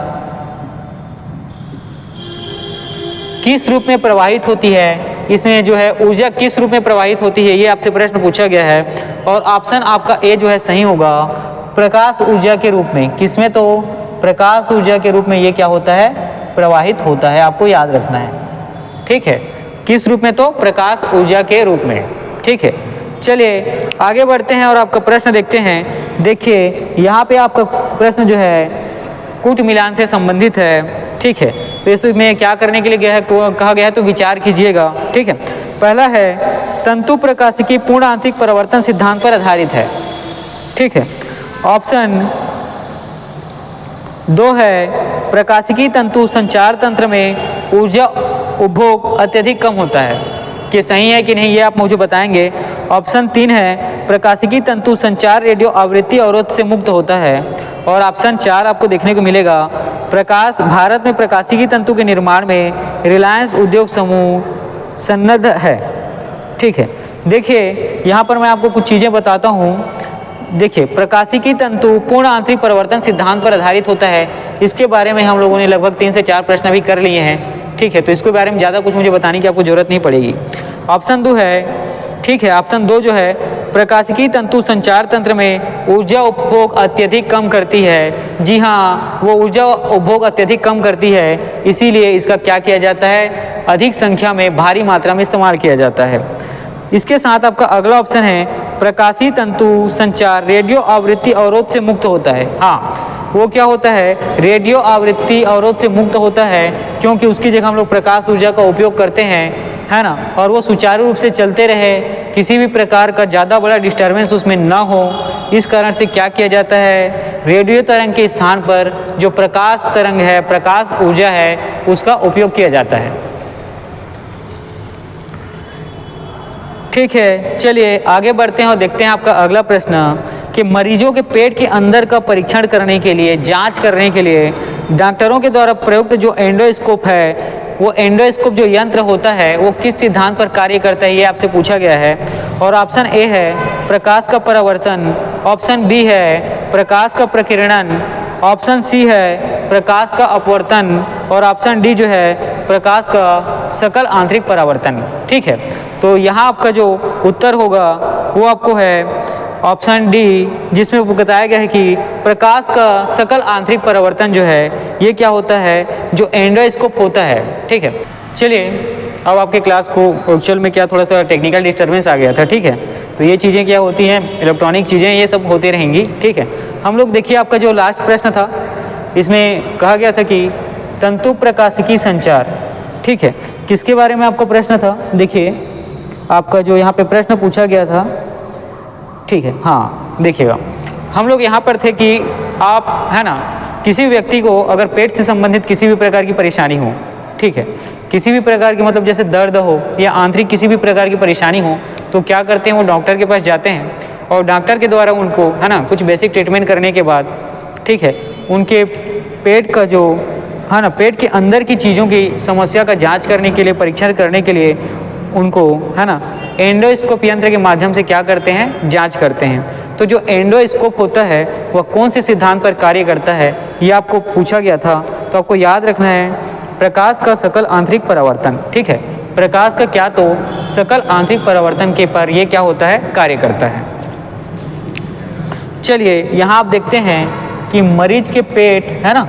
किस रूप में प्रवाहित होती है, इसमें जो है ऊर्जा किस रूप में प्रवाहित होती है, ये आपसे प्रश्न पूछा गया है। और ऑप्शन आपका ए जो है सही होगा, प्रकाश ऊर्जा के रूप में। किसमें तो प्रकाश ऊर्जा के रूप में ये क्या होता है प्रवाहित होता है, आपको याद रखना है। ठीक है, किस रूप में तो प्रकाश ऊर्जा के रूप में। ठीक है, चलिए आगे बढ़ते हैं और आपका प्रश्न देखते हैं। देखिए यहाँ पे आपका प्रश्न जो है कूट मिलान से संबंधित है। ठीक है, तो इसमें क्या करने के लिए गया है कहा गया है तो विचार कीजिएगा। ठीक है, पहला है तंतु प्रकाशिकी पूर्ण आंतरिक परावर्तन सिद्धांत पर आधारित है। ठीक है, ऑप्शन 2 है प्रकाशिकी तंतु संचार तंत्र में ऊर्जा उपभोग अत्यधिक कम होता है। कि सही है कि नहीं ये आप मुझे बताएंगे। ऑप्शन 3 है प्रकाशिकी तंतु संचार रेडियो आवृत्ति अवरोध से मुक्त होता है। और ऑप्शन 4 आपको देखने को मिलेगा प्रकाश भारत में प्रकाशिकी तंतु के निर्माण में रिलायंस उद्योग समूह सन्नद्ध है। ठीक है, देखिए यहाँ पर मैं आपको कुछ चीज़ें बताता हूँ। देखिए प्रकाशिकी तंतु पूर्ण आंतरिक परिवर्तन सिद्धांत पर आधारित होता है, इसके बारे में हम लोगों ने लगभग 3 से 4 प्रश्न भी कर लिए हैं। ठीक है, तो इसके बारे में ज़्यादा कुछ मुझे बताने की आपको जरूरत नहीं पड़ेगी। ऑप्शन 2 है, ठीक है, ऑप्शन 2 जो है प्रकाशिकी तंतु संचार तंत्र में ऊर्जा उपभोग अत्यधिक कम करती है। जी हाँ, वो ऊर्जा उपभोग अत्यधिक कम करती है, इसीलिए इसका क्या किया जाता है अधिक संख्या में भारी मात्रा में इस्तेमाल किया जाता है। इसके साथ आपका अगला ऑप्शन है प्रकाशी तंतु संचार रेडियो आवृत्ति अवरोध से मुक्त होता है। हाँ, वो क्या होता है रेडियो आवृत्ति अवरोध से मुक्त होता है, क्योंकि उसकी जगह हम लोग प्रकाश ऊर्जा का उपयोग करते हैं, है ना, और वो सुचारू रूप से चलते रहे, किसी भी प्रकार का ज़्यादा बड़ा डिस्टर्बेंस उसमें ना हो। इस कारण से क्या किया जाता है रेडियो तरंग के स्थान पर जो प्रकाश तरंग है, प्रकाश ऊर्जा है, उसका उपयोग किया जाता है। ठीक है, चलिए आगे बढ़ते हैं और देखते हैं आपका अगला प्रश्न कि मरीजों के पेट के अंदर का परीक्षण करने के लिए, जांच करने के लिए डॉक्टरों के द्वारा प्रयुक्त जो एंडोस्कोप है, वो एंडोस्कोप जो यंत्र होता है वो किस सिद्धांत पर कार्य करता है, ये आपसे पूछा गया है। और ऑप्शन ए है प्रकाश का परावर्तन, ऑप्शन बी है प्रकाश का प्रकीर्णन, ऑप्शन सी है प्रकाश का अपवर्तन और ऑप्शन डी जो है प्रकाश का सकल आंतरिक परावर्तन। ठीक है, तो यहाँ आपका जो उत्तर होगा वो आपको है ऑप्शन डी, जिसमें बताया गया है कि प्रकाश का सकल आंतरिक परावर्तन जो है ये क्या होता है जो एंडोस्कोप होता है। ठीक है, चलिए अब आपके क्लास को एक्चुअल में क्या थोड़ा सा टेक्निकल डिस्टर्बेंस आ गया था। ठीक है, तो ये चीज़ें क्या होती हैं इलेक्ट्रॉनिक चीज़ें, ये सब होती रहेंगी। ठीक है, हम लोग देखिए आपका जो लास्ट प्रश्न था इसमें कहा गया था कि तंतु प्रकाशिकी संचार, ठीक है, किसके बारे में आपका प्रश्न था। देखिए आपका जो यहाँ पे प्रश्न पूछा गया था, ठीक है, हाँ देखिएगा हम लोग यहाँ पर थे कि आप, है ना, किसी व्यक्ति को अगर पेट से संबंधित किसी भी प्रकार की परेशानी हो, ठीक है, किसी भी प्रकार की मतलब जैसे दर्द हो या आंतरिक किसी भी प्रकार की परेशानी हो, तो क्या करते हैं वो डॉक्टर के पास जाते हैं और डॉक्टर के द्वारा उनको, है ना, कुछ बेसिक ट्रीटमेंट करने के बाद, ठीक है, उनके पेट का जो, है ना, पेट के अंदर की चीज़ों की समस्या का जांच करने के लिए, परीक्षण करने के लिए उनको, है ना, एंडोस्कोप यंत्र के माध्यम से क्या करते हैं जांच करते हैं। तो जो एंडोस्कोप होता है वह कौन से सिद्धांत पर कार्य करता है ये आपको पूछा गया था, तो आपको याद रखना है प्रकाश का सकल आंतरिक परावर्तन। ठीक है, प्रकाश का क्या तो सकल आंतरिक परावर्तन के पर ये क्या होता है कार्य करता है। चलिए यहाँ आप देखते हैं कि मरीज के पेट, है ना,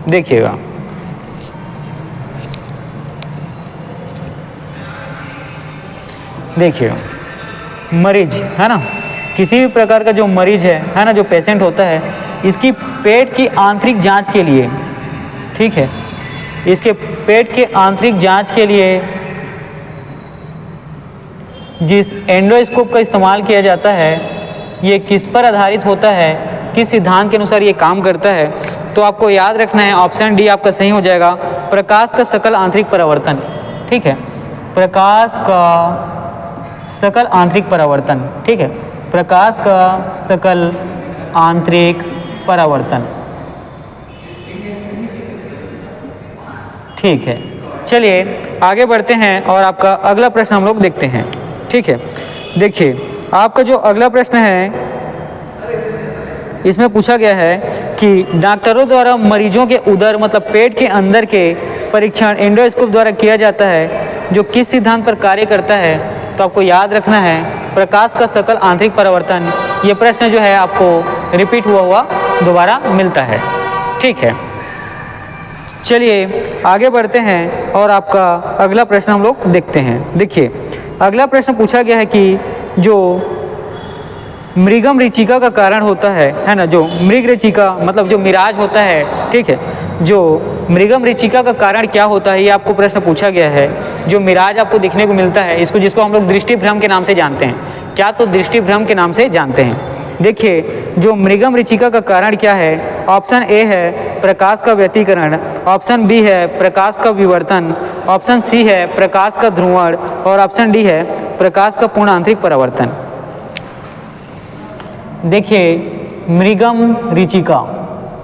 देखिएगा देखिए मरीज, है ना, किसी भी प्रकार का जो मरीज है ना, जो पेशेंट होता है, इसकी पेट की आंतरिक जांच के लिए, ठीक है, इसके पेट के आंतरिक जांच के लिए जिस एंडोस्कोप का इस्तेमाल किया जाता है, ये किस पर आधारित होता है, किस सिद्धांत के अनुसार ये काम करता है, तो आपको याद रखना है ऑप्शन डी आपका सही हो जाएगा, प्रकाश का सकल आंतरिक परावर्तन। ठीक है, प्रकाश का सकल आंतरिक परावर्तन, ठीक है, प्रकाश का सकल आंतरिक परावर्तन। ठीक है, चलिए आगे बढ़ते हैं और आपका अगला प्रश्न हम लोग देखते हैं। ठीक है, देखिए आपका जो अगला प्रश्न है इसमें पूछा गया है कि डॉक्टरों द्वारा मरीजों के उदर मतलब पेट के अंदर के परीक्षण एंडोस्कोप द्वारा किया जाता है, जो किस सिद्धांत पर कार्य करता है, तो आपको याद रखना है प्रकाश का सकल आंतरिक परावर्तन। ये प्रश्न जो है आपको रिपीट हुआ दोबारा मिलता है। ठीक है, चलिए आगे बढ़ते हैं और आपका अगला प्रश्न हम लोग देखते हैं। देखिए अगला प्रश्न पूछा गया है कि जो मृगम ऋचिका का कारण होता है ना, जो मृग ऋचिका मतलब जो मिराज होता है, ठीक है, जो मृगम ऋचिका का कारण क्या होता है, ये आपको प्रश्न पूछा गया है। जो मिराज आपको दिखने को मिलता है, इसको जिसको हम लोग दृष्टि भ्रम के नाम से जानते हैं, क्या तो दृष्टि भ्रम के नाम से जानते हैं। देखिए जो मृगम ऋचिका का कारण क्या है, ऑप्शन ए है प्रकाश का व्यतिकरण, ऑप्शन बी है प्रकाश का विवर्तन, ऑप्शन सी है प्रकाश का ध्रुवण और ऑप्शन डी है प्रकाश का पूर्ण आंतरिक परावर्तन। देखिए मृगम ऋचिका,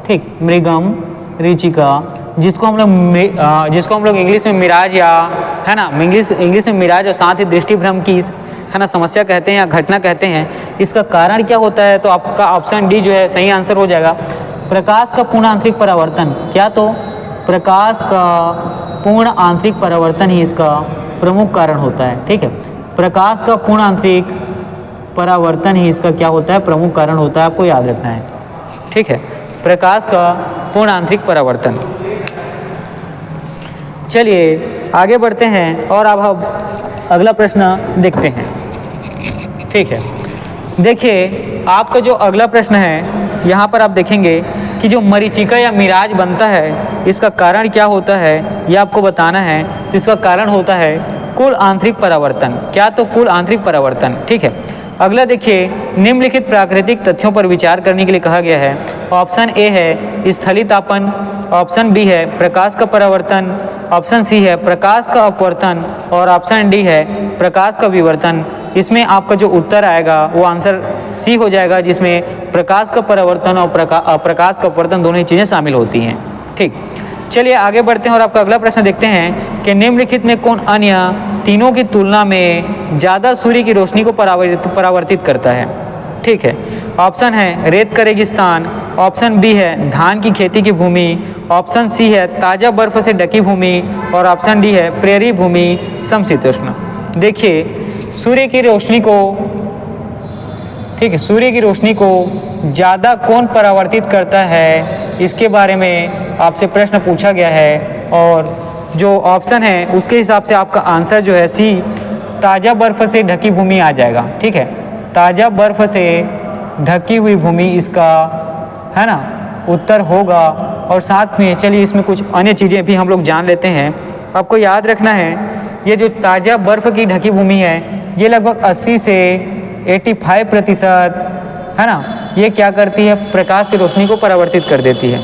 ठीक, मृगम ऋचिका जिसको हम लोग इंग्लिश में मिराज या, है ना, इंग्लिश में मिराज और साथ ही दृष्टि भ्रम की, है ना, समस्या कहते हैं या घटना कहते हैं। इसका कारण क्या होता है, तो आपका ऑप्शन डी जो है सही आंसर हो जाएगा, प्रकाश का पूर्ण आंतरिक परावर्तन। क्या तो प्रकाश का पूर्ण आंतरिक परावर्तन ही इसका प्रमुख कारण होता है। ठीक है, प्रकाश का पूर्ण आंतरिक परावर्तन ही इसका क्या होता है, प्रमुख कारण होता है, आपको याद रखना है। ठीक है, प्रकाश का पूर्ण आंतरिक परावर्तन। चलिए आगे बढ़ते हैं और अब हम अगला प्रश्न देखते हैं। ठीक है, देखिए आपका जो अगला प्रश्न है यहाँ पर आप देखेंगे कि जो मरीचिका या मिराज बनता है, इसका कारण क्या होता है, ये आपको बताना है। तो इसका कारण होता है कुल आंतरिक परावर्तन। क्या तो कुल आंतरिक परावर्तन। ठीक है, अगला देखिए निम्नलिखित प्राकृतिक तथ्यों पर विचार करने के लिए कहा गया है। ऑप्शन ए है स्थलीतापन, ऑप्शन बी है प्रकाश का परावर्तन, ऑप्शन सी है प्रकाश का अपवर्तन और ऑप्शन डी है प्रकाश का विवर्तन। इसमें आपका जो उत्तर आएगा वो आंसर सी हो जाएगा, जिसमें प्रकाश का परावर्तन और प्रकाश का अपवर्तन दोनों ही चीज़ें शामिल होती हैं। ठीक, चलिए आगे बढ़ते हैं और आपका अगला प्रश्न देखते हैं कि निम्नलिखित में कौन अन्य तीनों की तुलना में ज़्यादा सूर्य की रोशनी को परावर्तित करता है। ठीक है, ऑप्शन है रेत का रेगिस्तान, ऑप्शन बी है धान की खेती की भूमि, ऑप्शन सी है ताज़ा बर्फ से ढकी भूमि और ऑप्शन डी है प्रेरी भूमि समशीतोष्ण। देखिए सूर्य की रोशनी को, ठीक है, सूर्य की रोशनी को ज़्यादा कौन परावर्तित करता है, इसके बारे में आपसे प्रश्न पूछा गया है और जो ऑप्शन है उसके हिसाब से आपका आंसर जो है सी ताज़ा बर्फ से ढकी भूमि आ जाएगा। ठीक है, ताज़ा बर्फ से ढकी हुई भूमि इसका, है ना, उत्तर होगा। और साथ में चलिए इसमें कुछ अन्य चीज़ें भी हम लोग जान लेते हैं। आपको याद रखना है ये जो ताज़ा बर्फ की ढकी भूमि है, ये लगभग 80 से 85%, है ना, ये क्या करती है, प्रकाश की रोशनी को परावर्तित कर देती है।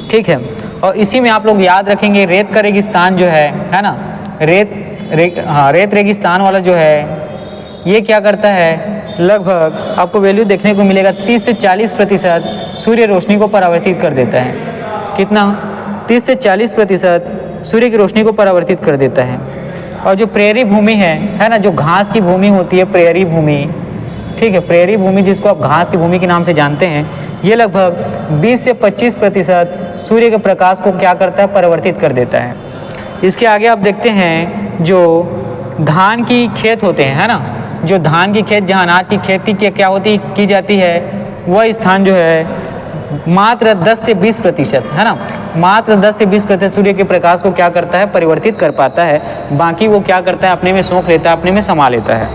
ठीक है, और इसी में आप लोग याद रखेंगे रेत का रेगिस्तान जो है ना, रेत रेगिस्तान वाला जो है ये क्या करता है, लगभग आपको वैल्यू देखने को मिलेगा 30 से 40% सूर्य रोशनी को परावर्तित कर देता है। कितना, 30 से 40% सूर्य की रोशनी को परावर्तित कर देता है। और जो प्रेरी भूमि है ना, जो घास की भूमि होती है प्रेरी भूमि, ठीक है, प्रेरी भूमि जिसको आप घास की भूमि के नाम से जानते हैं, ये लगभग 20 से 25% सूर्य के प्रकाश को क्या करता है, परावर्तित कर देता है। इसके आगे आप देखते हैं जो धान की खेत होते हैं, है ना, जो धान की खेत, जहाँ अनाज की खेती क्या होती की जाती है, वह स्थान जो है मात्र 10 से 20% है ना, मात्र 10 से 20% सूर्य के प्रकाश को क्या करता है, परिवर्तित कर पाता है। बाकी वो क्या करता है, अपने में सोख लेता है, अपने में समा लेता है।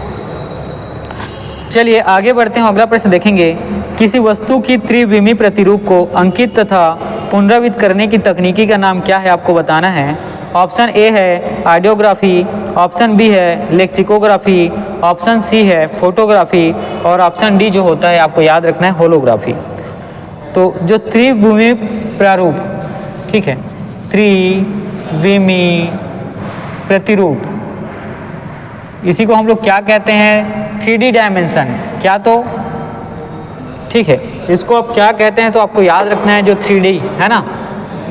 चलिए आगे बढ़ते हैं, अगला प्रश्न देखेंगे। किसी वस्तु की त्रिविमी प्रतिरूप को अंकित तथा पुनरावृत्त करने की तकनीकी का नाम क्या है, आपको बताना है। ऑप्शन ए है आइडियोग्राफी, ऑप्शन बी है लेक्सिकोग्राफी, ऑप्शन सी है फोटोग्राफी और ऑप्शन डी जो होता है आपको याद रखना है होलोग्राफी। तो जो त्रिविमी प्रारूप, ठीक है, त्रिविमी प्रतिरूप, इसी को हम लोग क्या कहते हैं, 3D डायमेंशन, क्या तो, ठीक है, इसको आप क्या कहते हैं तो आपको याद रखना है, जो 3D है ना,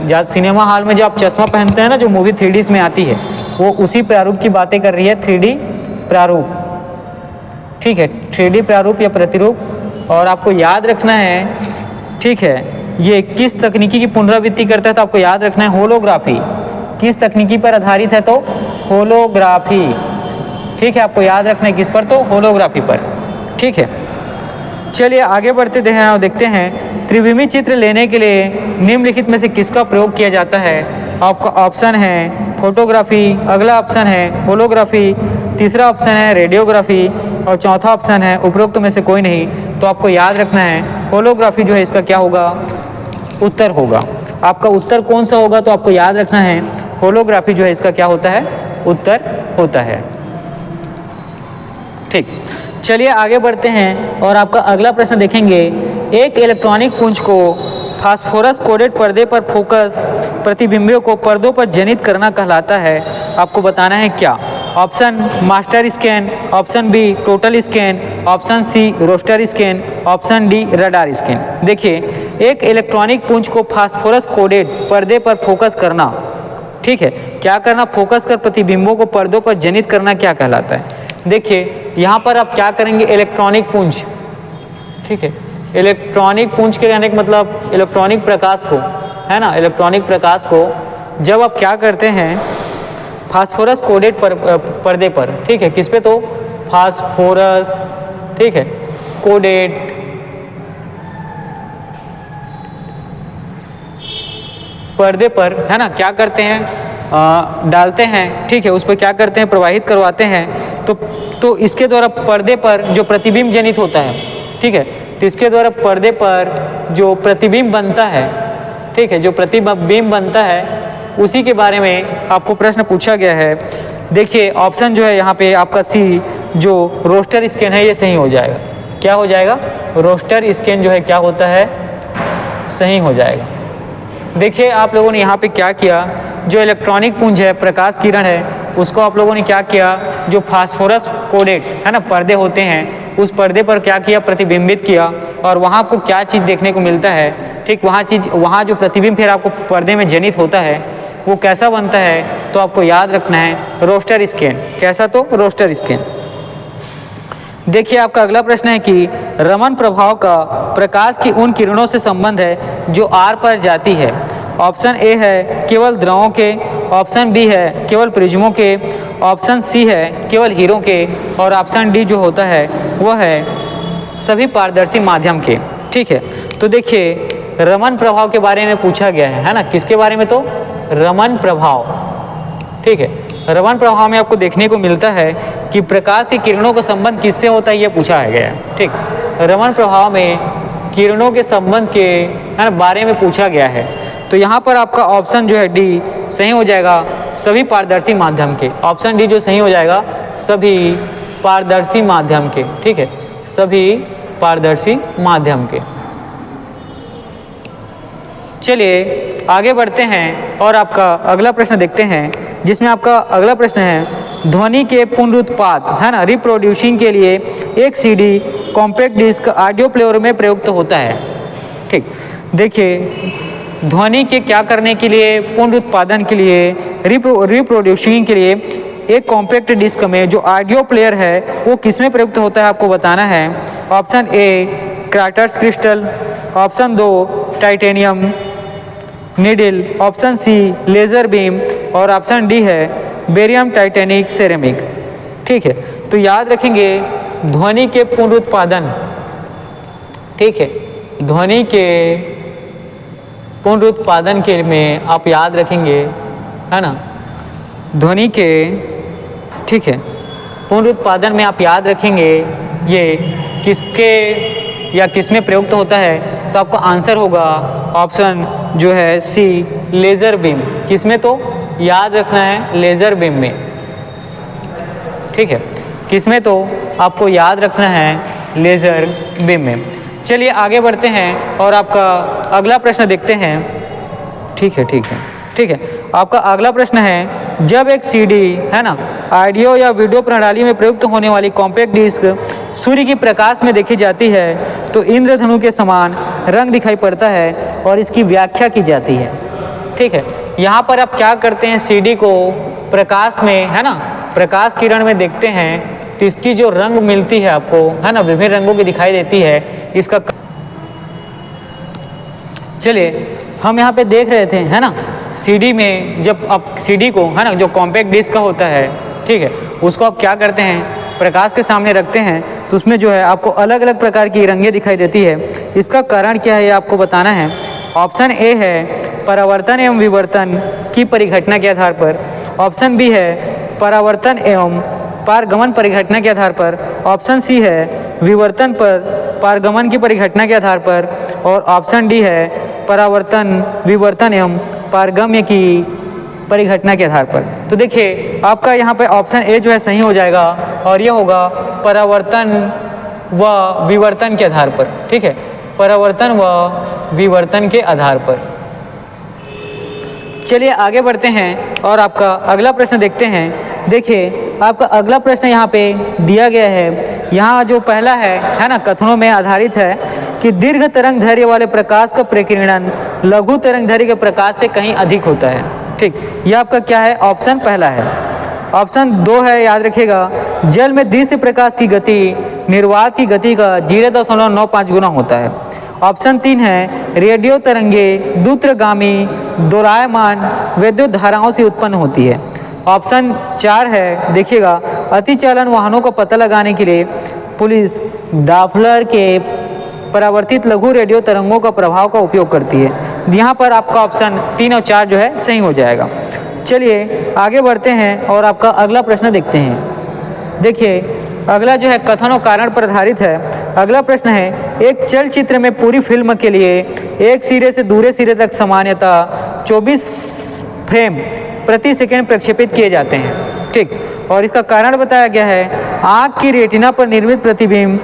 जब सिनेमा हॉल में जो आप चश्मा पहनते हैं ना, जो मूवी 3D में आती है, वो उसी प्रारूप की बातें कर रही है, 3D प्रारूप, ठीक है, 3D प्रारूप या प्रतिरूप। और आपको याद रखना है, ठीक है, ये किस तकनीकी की पुनरावृत्ति करता है तो आपको याद रखना है होलोग्राफी। किस तकनीकी पर आधारित है तो होलोग्राफी, ठीक है, आपको याद रखना है किस पर, तो होलोग्राफी पर, ठीक है। चलिए आगे बढ़ते हैं और देखते हैं त्रिविमी चित्र लेने के लिए निम्नलिखित में से किसका प्रयोग किया जाता है। आपका ऑप्शन है फोटोग्राफी, अगला ऑप्शन है होलोग्राफी, तीसरा ऑप्शन है रेडियोग्राफी और चौथा ऑप्शन है उपरोक्त में से कोई नहीं। तो आपको याद रखना है होलोग्राफी जो है इसका क्या होगा, उत्तर होगा। आपका उत्तर कौन सा होगा तो आपको याद रखना है होलोग्राफी जो है इसका क्या होता है, उत्तर होता है। ठीक, चलिए आगे बढ़ते हैं और आपका अगला प्रश्न देखेंगे। एक इलेक्ट्रॉनिक पुंज को फास्फोरस कोडेड पर्दे पर फोकस प्रतिबिंबों को पर्दों पर जनित करना कहलाता है। आपको बताना है क्या। Option master scan, option B total scan, option C roster scan, option D radar scan. देखिए, एक इलेक्ट्रॉनिक पुंज को फास्फोरस कोडेड पर्दे पर फोकस करना, ठीक है, क्या करना, फोकस कर प्रतिबिंबों को पर्दों पर जनित करना क्या कहलाता है। देखिए यहाँ पर आप क्या करेंगे, इलेक्ट्रॉनिक पुंज, ठीक है, इलेक्ट्रॉनिक पुंज के कहने का मतलब इलेक्ट्रॉनिक प्रकाश को, है ना, इलेक्ट्रॉनिक प्रकाश को जब आप क्या करते हैं फास्फोरस कोडेड पर्दे पर, ठीक है, किस पे, तो फास्फोरस, ठीक है, कोडेड पर्दे पर, है ना, क्या करते हैं, डालते हैं, ठीक है, उस पर क्या करते हैं, प्रवाहित करवाते हैं। तो इसके द्वारा पर्दे पर जो प्रतिबिंब जनित होता है, ठीक है, तो इसके द्वारा पर्दे पर जो प्रतिबिंब बनता है, ठीक है, जो प्रतिबिंब बनता है उसी के बारे में आपको प्रश्न पूछा गया है। देखिए ऑप्शन जो है यहाँ पे आपका सी, जो रोस्टर स्कैन है, ये सही हो जाएगा। क्या हो जाएगा, रोस्टर स्कैन जो है क्या होता है, सही हो जाएगा। देखिए आप लोगों ने यहाँ पे क्या किया, जो इलेक्ट्रॉनिक पुंज है, प्रकाश किरण है, उसको आप लोगों ने क्या किया, जो फास्फोरस कोडेड, है ना, पर्दे होते हैं, उस पर्दे पर क्या किया, प्रतिबिंबित किया। और वहाँ आपको क्या चीज़ देखने को मिलता है, ठीक, वहाँ जो प्रतिबिंब फिर आपको पर्दे में जनित होता है वो कैसा बनता है, तो आपको याद रखना है रोस्टर स्कैन। कैसा, तो रोस्टर स्कैन। देखिए आपका अगला प्रश्न है कि रमन प्रभाव का प्रकाश की उन किरणों से संबंध है जो आर पर जाती है। ऑप्शन ए है केवल द्रवों के, ऑप्शन बी है केवल प्रिज्मों के, ऑप्शन सी है केवल हीरों के और ऑप्शन डी जो होता है वह है सभी पारदर्शी माध्यम के। ठीक है, तो देखिए रमन प्रभाव के बारे में पूछा गया है ना, किसके बारे में, तो रमन प्रभाव। ठीक है, रमन प्रभाव में आपको देखने को मिलता है कि प्रकाश की किरणों का संबंध किससे होता है, ये पूछा गया है। ठीक, रमन प्रभाव में किरणों के संबंध के, है ना, बारे में पूछा गया है। तो यहाँ पर आपका ऑप्शन जो है डी सही हो जाएगा, सभी पारदर्शी माध्यम के। ऑप्शन डी जो सही हो जाएगा, सभी पारदर्शी माध्यम के। ठीक है, सभी पारदर्शी माध्यम के। चलिए आगे बढ़ते हैं और आपका अगला प्रश्न देखते हैं, जिसमें आपका अगला प्रश्न है ध्वनि के पुनरुत्पाद, है ना, रिप्रोड्यूसिंग के लिए एक CD compact disc audio player में प्रयुक्त होता है। ठीक, देखिए ध्वनि के क्या करने के लिए, पुनरुत्पादन के लिए, रिप्रोड्यूसिंग के लिए एक कॉम्पैक्ट डिस्क में जो ऑडियो प्लेयर है वो किस में प्रयुक्त होता है, आपको बताना है। Option A quartz crystal, option 2 titanium needle, option C laser beam और ऑप्शन डी है बेरियम टाइटेनिक सेरेमिक। ठीक है, तो याद रखेंगे ध्वनि के पुनरुत्पादन, ठीक है, ध्वनि के पुनरुत्पादन के में आप याद रखेंगे, है ना, ध्वनि के, ठीक है, पुनरुत्पादन में आप याद रखेंगे ये किसके या किस में प्रयुक्त होता है, तो आपका आंसर होगा ऑप्शन जो है सी, लेज़र बीम। किस में, तो याद रखना है लेज़र बीम में, ठीक है, किस में, तो आपको याद रखना है लेज़र बीम में। चलिए आगे बढ़ते हैं और आपका अगला प्रश्न देखते हैं, ठीक है, ठीक है, ठीक है। आपका अगला प्रश्न है, जब एक सीडी, है ना, ऑडियो या वीडियो प्रणाली में प्रयुक्त होने वाली कॉम्पैक्ट डिस्क सूर्य की प्रकाश में देखी जाती है तो इंद्रधनु के समान रंग दिखाई पड़ता है और इसकी व्याख्या की जाती है, ठीक है। यहाँ पर आप क्या करते हैं, सीडी को प्रकाश में, है ना, प्रकाश किरण में देखते हैं तो इसकी जो रंग मिलती है आपको, है ना, विभिन्न रंगों की दिखाई देती है इसका। चलिए हम यहाँ पे देख रहे थे, है ना, सीडी में जब आप सीडी को, है ना, जो कॉम्पैक्ट डिस्क का होता है, ठीक है, उसको आप क्या करते हैं, प्रकाश के सामने रखते हैं तो उसमें जो है आपको अलग अलग प्रकार की रंगें दिखाई देती है। इसका कारण क्या है ये आपको बताना है। ऑप्शन ए है परावर्तन एवं विवर्तन की परिघटना के आधार पर, ऑप्शन बी है परावर्तन एवं पारगमन परिघटना के आधार पर, ऑप्शन सी है विवर्तन पर पारगमन की परिघटना के आधार पर, और ऑप्शन डी है परावर्तन विवर्तन एवं पारगम्य की परिघटना के आधार पर। तो देखिए आपका यहाँ पे ऑप्शन ए जो है सही हो जाएगा और ये होगा परावर्तन व विवर्तन के आधार पर, ठीक है, परावर्तन व विवर्तन के आधार पर। चलिए आगे बढ़ते हैं और आपका अगला प्रश्न देखते हैं। देखिए आपका अगला प्रश्न यहाँ पे दिया गया है, यहाँ जो पहला है ना, कथनों में आधारित है कि दीर्घ तरंग दैर्घ्य वाले प्रकाश का प्रकीर्णन लघु तरंग दैर्घ्य के प्रकाश से कहीं अधिक होता है, ठीक। ये आपका क्या है, ऑप्शन पहला है। ऑप्शन दो है, याद रखिएगा, जल में दृश्य प्रकाश की गति निर्वात की गति का 0.95 गुना होता है। ऑप्शन तीन है, रेडियो तरंगे दूरगामी दोलायमान विद्युत धाराओं से उत्पन्न होती है। ऑप्शन चार है, देखिएगा, अतिचालन वाहनों का पता लगाने के लिए पुलिस डाफलर के परावर्तित लघु रेडियो तरंगों का प्रभाव का उपयोग करती है। यहाँ पर आपका ऑप्शन 3 और 4 जो है सही हो जाएगा। चलिए आगे बढ़ते हैं और आपका अगला प्रश्न देखते हैं। देखिए अगला जो है कथन और कारण पर आधारित है। अगला प्रश्न है, एक चलचित्र में पूरी फिल्म के लिए एक सिरे से दूसरे सिरे तक सामान्यतः 24 फ्रेम प्रति सेकंड प्रक्षेपित किए जाते हैं, ठीक। और इसका कारण बताया गया है, आँख की रेटिना पर निर्मित प्रतिबिंब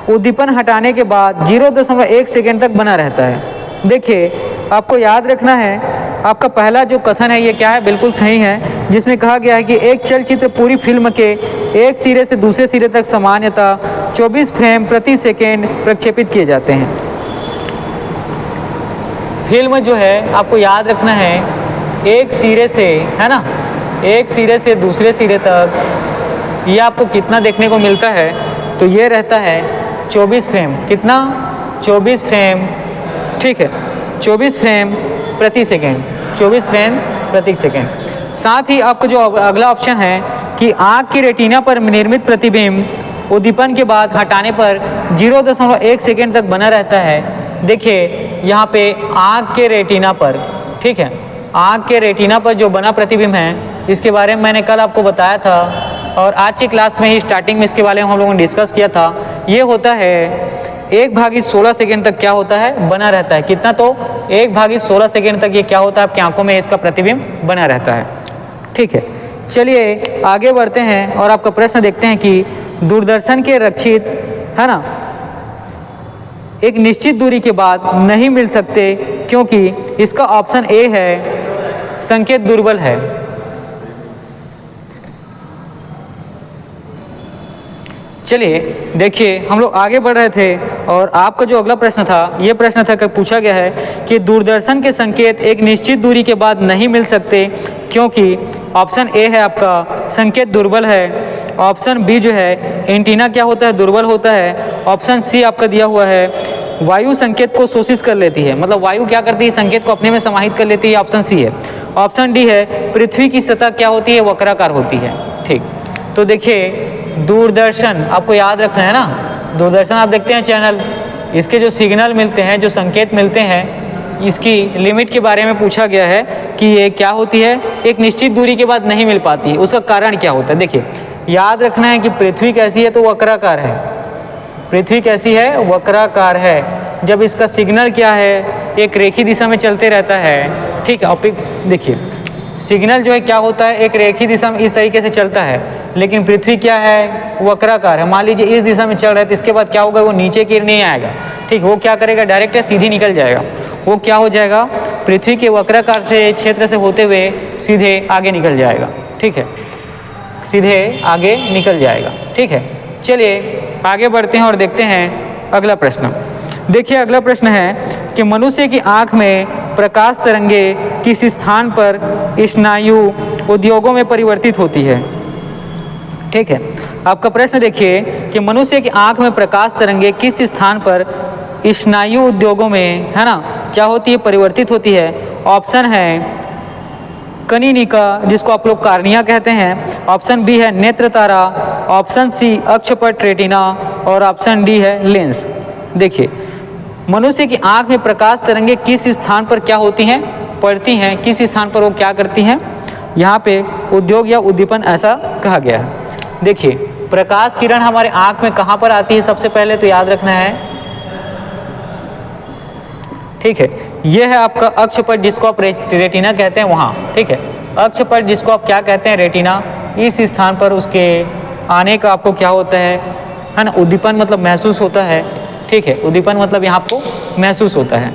उद्दीपन हटाने के बाद 0.1 सेकेंड तक बना रहता है। देखिए आपको याद रखना है, आपका पहला जो कथन है ये क्या है, बिल्कुल सही है, जिसमें कहा गया है कि एक चलचित्र पूरी फिल्म के एक सिरे से दूसरे सिरे तक सामान्यतः 24 फ्रेम प्रति सेकेंड प्रक्षेपित किए जाते हैं। फिल्म जो है आपको याद रखना है, एक सिरे से, है ना, एक सिरे से दूसरे सिरे तक ये आपको कितना देखने को मिलता है, तो ये रहता है 24 फ्रेम। कितना, 24 फ्रेम, ठीक है, 24 फ्रेम प्रति सेकेंड, 24 फ्रेम प्रति सेकेंड। साथ ही आपको जो अगला ऑप्शन है कि आँख की रेटिना पर निर्मित प्रतिबिंब उद्दीपन के बाद हटाने पर 0.1 सेकेंड तक बना रहता है। देखिए यहाँ पे आँख के रेटिना पर, ठीक है, आँख के रेटिना पर जो बना प्रतिबिंब है, इसके बारे में मैंने कल आपको बताया था और आज की क्लास में ही स्टार्टिंग में इसके बारे में हम लोगों ने डिस्कस किया था। ये होता है 1/16 सेकेंड तक क्या होता है, बना रहता है। कितना, तो 1/16 सेकेंड तक ये क्या होता है, आपकी आंखों में इसका प्रतिबिंब बना रहता है, ठीक है। चलिए आगे बढ़ते हैं और आपका प्रश्न देखते हैं कि दूरदर्शन के रक्षित, है ना, एक निश्चित दूरी के बाद नहीं मिल सकते क्योंकि इसका ऑप्शन ए है संकेत दुर्बल है। चलिए देखिए हम लोग आगे बढ़ रहे थे और आपका जो अगला प्रश्न था, ये प्रश्न था कि पूछा गया है कि दूरदर्शन के संकेत एक निश्चित दूरी के बाद नहीं मिल सकते क्योंकि ऑप्शन ए है आपका संकेत दुर्बल है, ऑप्शन बी जो है एंटीना क्या होता है, दुर्बल होता है, ऑप्शन सी आपका दिया हुआ है वायु संकेत को शोषित कर लेती है, मतलब वायु क्या करती है, संकेत को अपने में समाहित कर लेती है, ऑप्शन सी है, ऑप्शन डी है पृथ्वी की सतह क्या होती है, वक्राकार होती है, ठीक। तो देखिए दूरदर्शन आपको याद रखना है ना, दूरदर्शन आप देखते हैं चैनल, इसके जो सिग्नल मिलते हैं, जो संकेत मिलते हैं, इसकी लिमिट के बारे में पूछा गया है कि ये क्या होती है, एक निश्चित दूरी के बाद नहीं मिल पाती है, उसका कारण क्या होता है। देखिए याद रखना है कि पृथ्वी कैसी है तो वक्राकार है, पृथ्वी कैसी है, वक्राकार है। जब इसका सिग्नल क्या है, एक रेखीय दिशा में चलते रहता है, ठीक है। और देखिए सिग्नल जो है क्या होता है, एक रेखीय दिशा में इस तरीके से चलता है, लेकिन पृथ्वी क्या है, वक्राकार है। मान लीजिए इस दिशा में चल रहा है तो इसके बाद क्या होगा, वो नीचे की नहीं आएगा, ठीक। वो क्या करेगा, डायरेक्ट सीधी निकल जाएगा। वो क्या हो जाएगा, पृथ्वी के वक्राकार से क्षेत्र से होते हुए सीधे आगे निकल जाएगा, ठीक है, सीधे आगे निकल जाएगा, ठीक है। चलिए आगे बढ़ते हैं और देखते हैं अगला प्रश्न। देखिए अगला प्रश्न है कि मनुष्य की आंख में प्रकाश तरंगे किस स्थान पर स्नायु उद्योगों में परिवर्तित होती है, ठीक है। आपका प्रश्न देखिए कि मनुष्य की आंख में प्रकाश तरंगे किस स्थान पर स्नायु उद्योगों में, है ना, क्या होती है, परिवर्तित होती है। ऑप्शन है कनिनिका, जिसको आप लोग कार्निया कहते हैं, ऑप्शन बी है नेत्र तारा, ऑप्शन सी अक्षपट रेटिना और ऑप्शन डी है लेंस। देखिए मनुष्य की आंख में प्रकाश तरंगे किस स्थान पर क्या होती हैं, पड़ती हैं, किस स्थान पर वो क्या करती हैं, यहाँ पे उद्योग या उद्दीपन ऐसा कहा गया है। देखिए प्रकाश किरण हमारे आंख में कहाँ पर आती है, सबसे पहले तो याद रखना है, ठीक है, ये है आपका अक्षपट, जिसको आप रेटिना कहते हैं, वहाँ, ठीक है। अक्षपट जिसको आप क्या कहते हैं, रेटिना, इस स्थान पर उसके आने का आपको क्या होता है ना, उद्दीपन मतलब महसूस होता है, ठीक है। उद्दीपन मतलब यहाँ आपको महसूस होता है,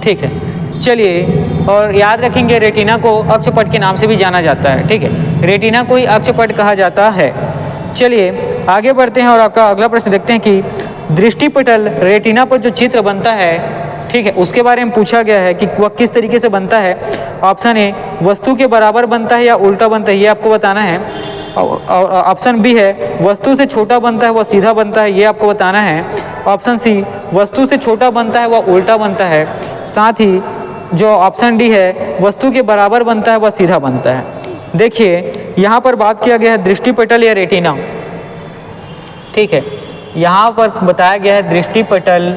ठीक है। चलिए और याद रखेंगे रेटिना को अक्षपट के नाम से भी जाना जाता है, ठीक है, रेटिना को ही अक्षपट कहा जाता है। चलिए आगे बढ़ते हैं और आपका अगला प्रश्न देखते हैं कि दृष्टिपटल रेटिना पर जो चित्र बनता है, ठीक है, उसके बारे में पूछा गया है कि वह किस तरीके से बनता है। ऑप्शन ए वस्तु के बराबर बनता है या उल्टा बनता है, ये आपको बताना है। और ऑप्शन बी है वस्तु से छोटा बनता है वह सीधा बनता है, ये आपको बताना है। ऑप्शन सी वस्तु से छोटा बनता है वह उल्टा बनता है। साथ ही जो ऑप्शन डी है वस्तु के बराबर बनता है वह सीधा बनता है। देखिए यहाँ पर बात किया गया है दृष्टिपटल या रेटिना, ठीक है, यहाँ पर बताया गया है दृष्टिपटल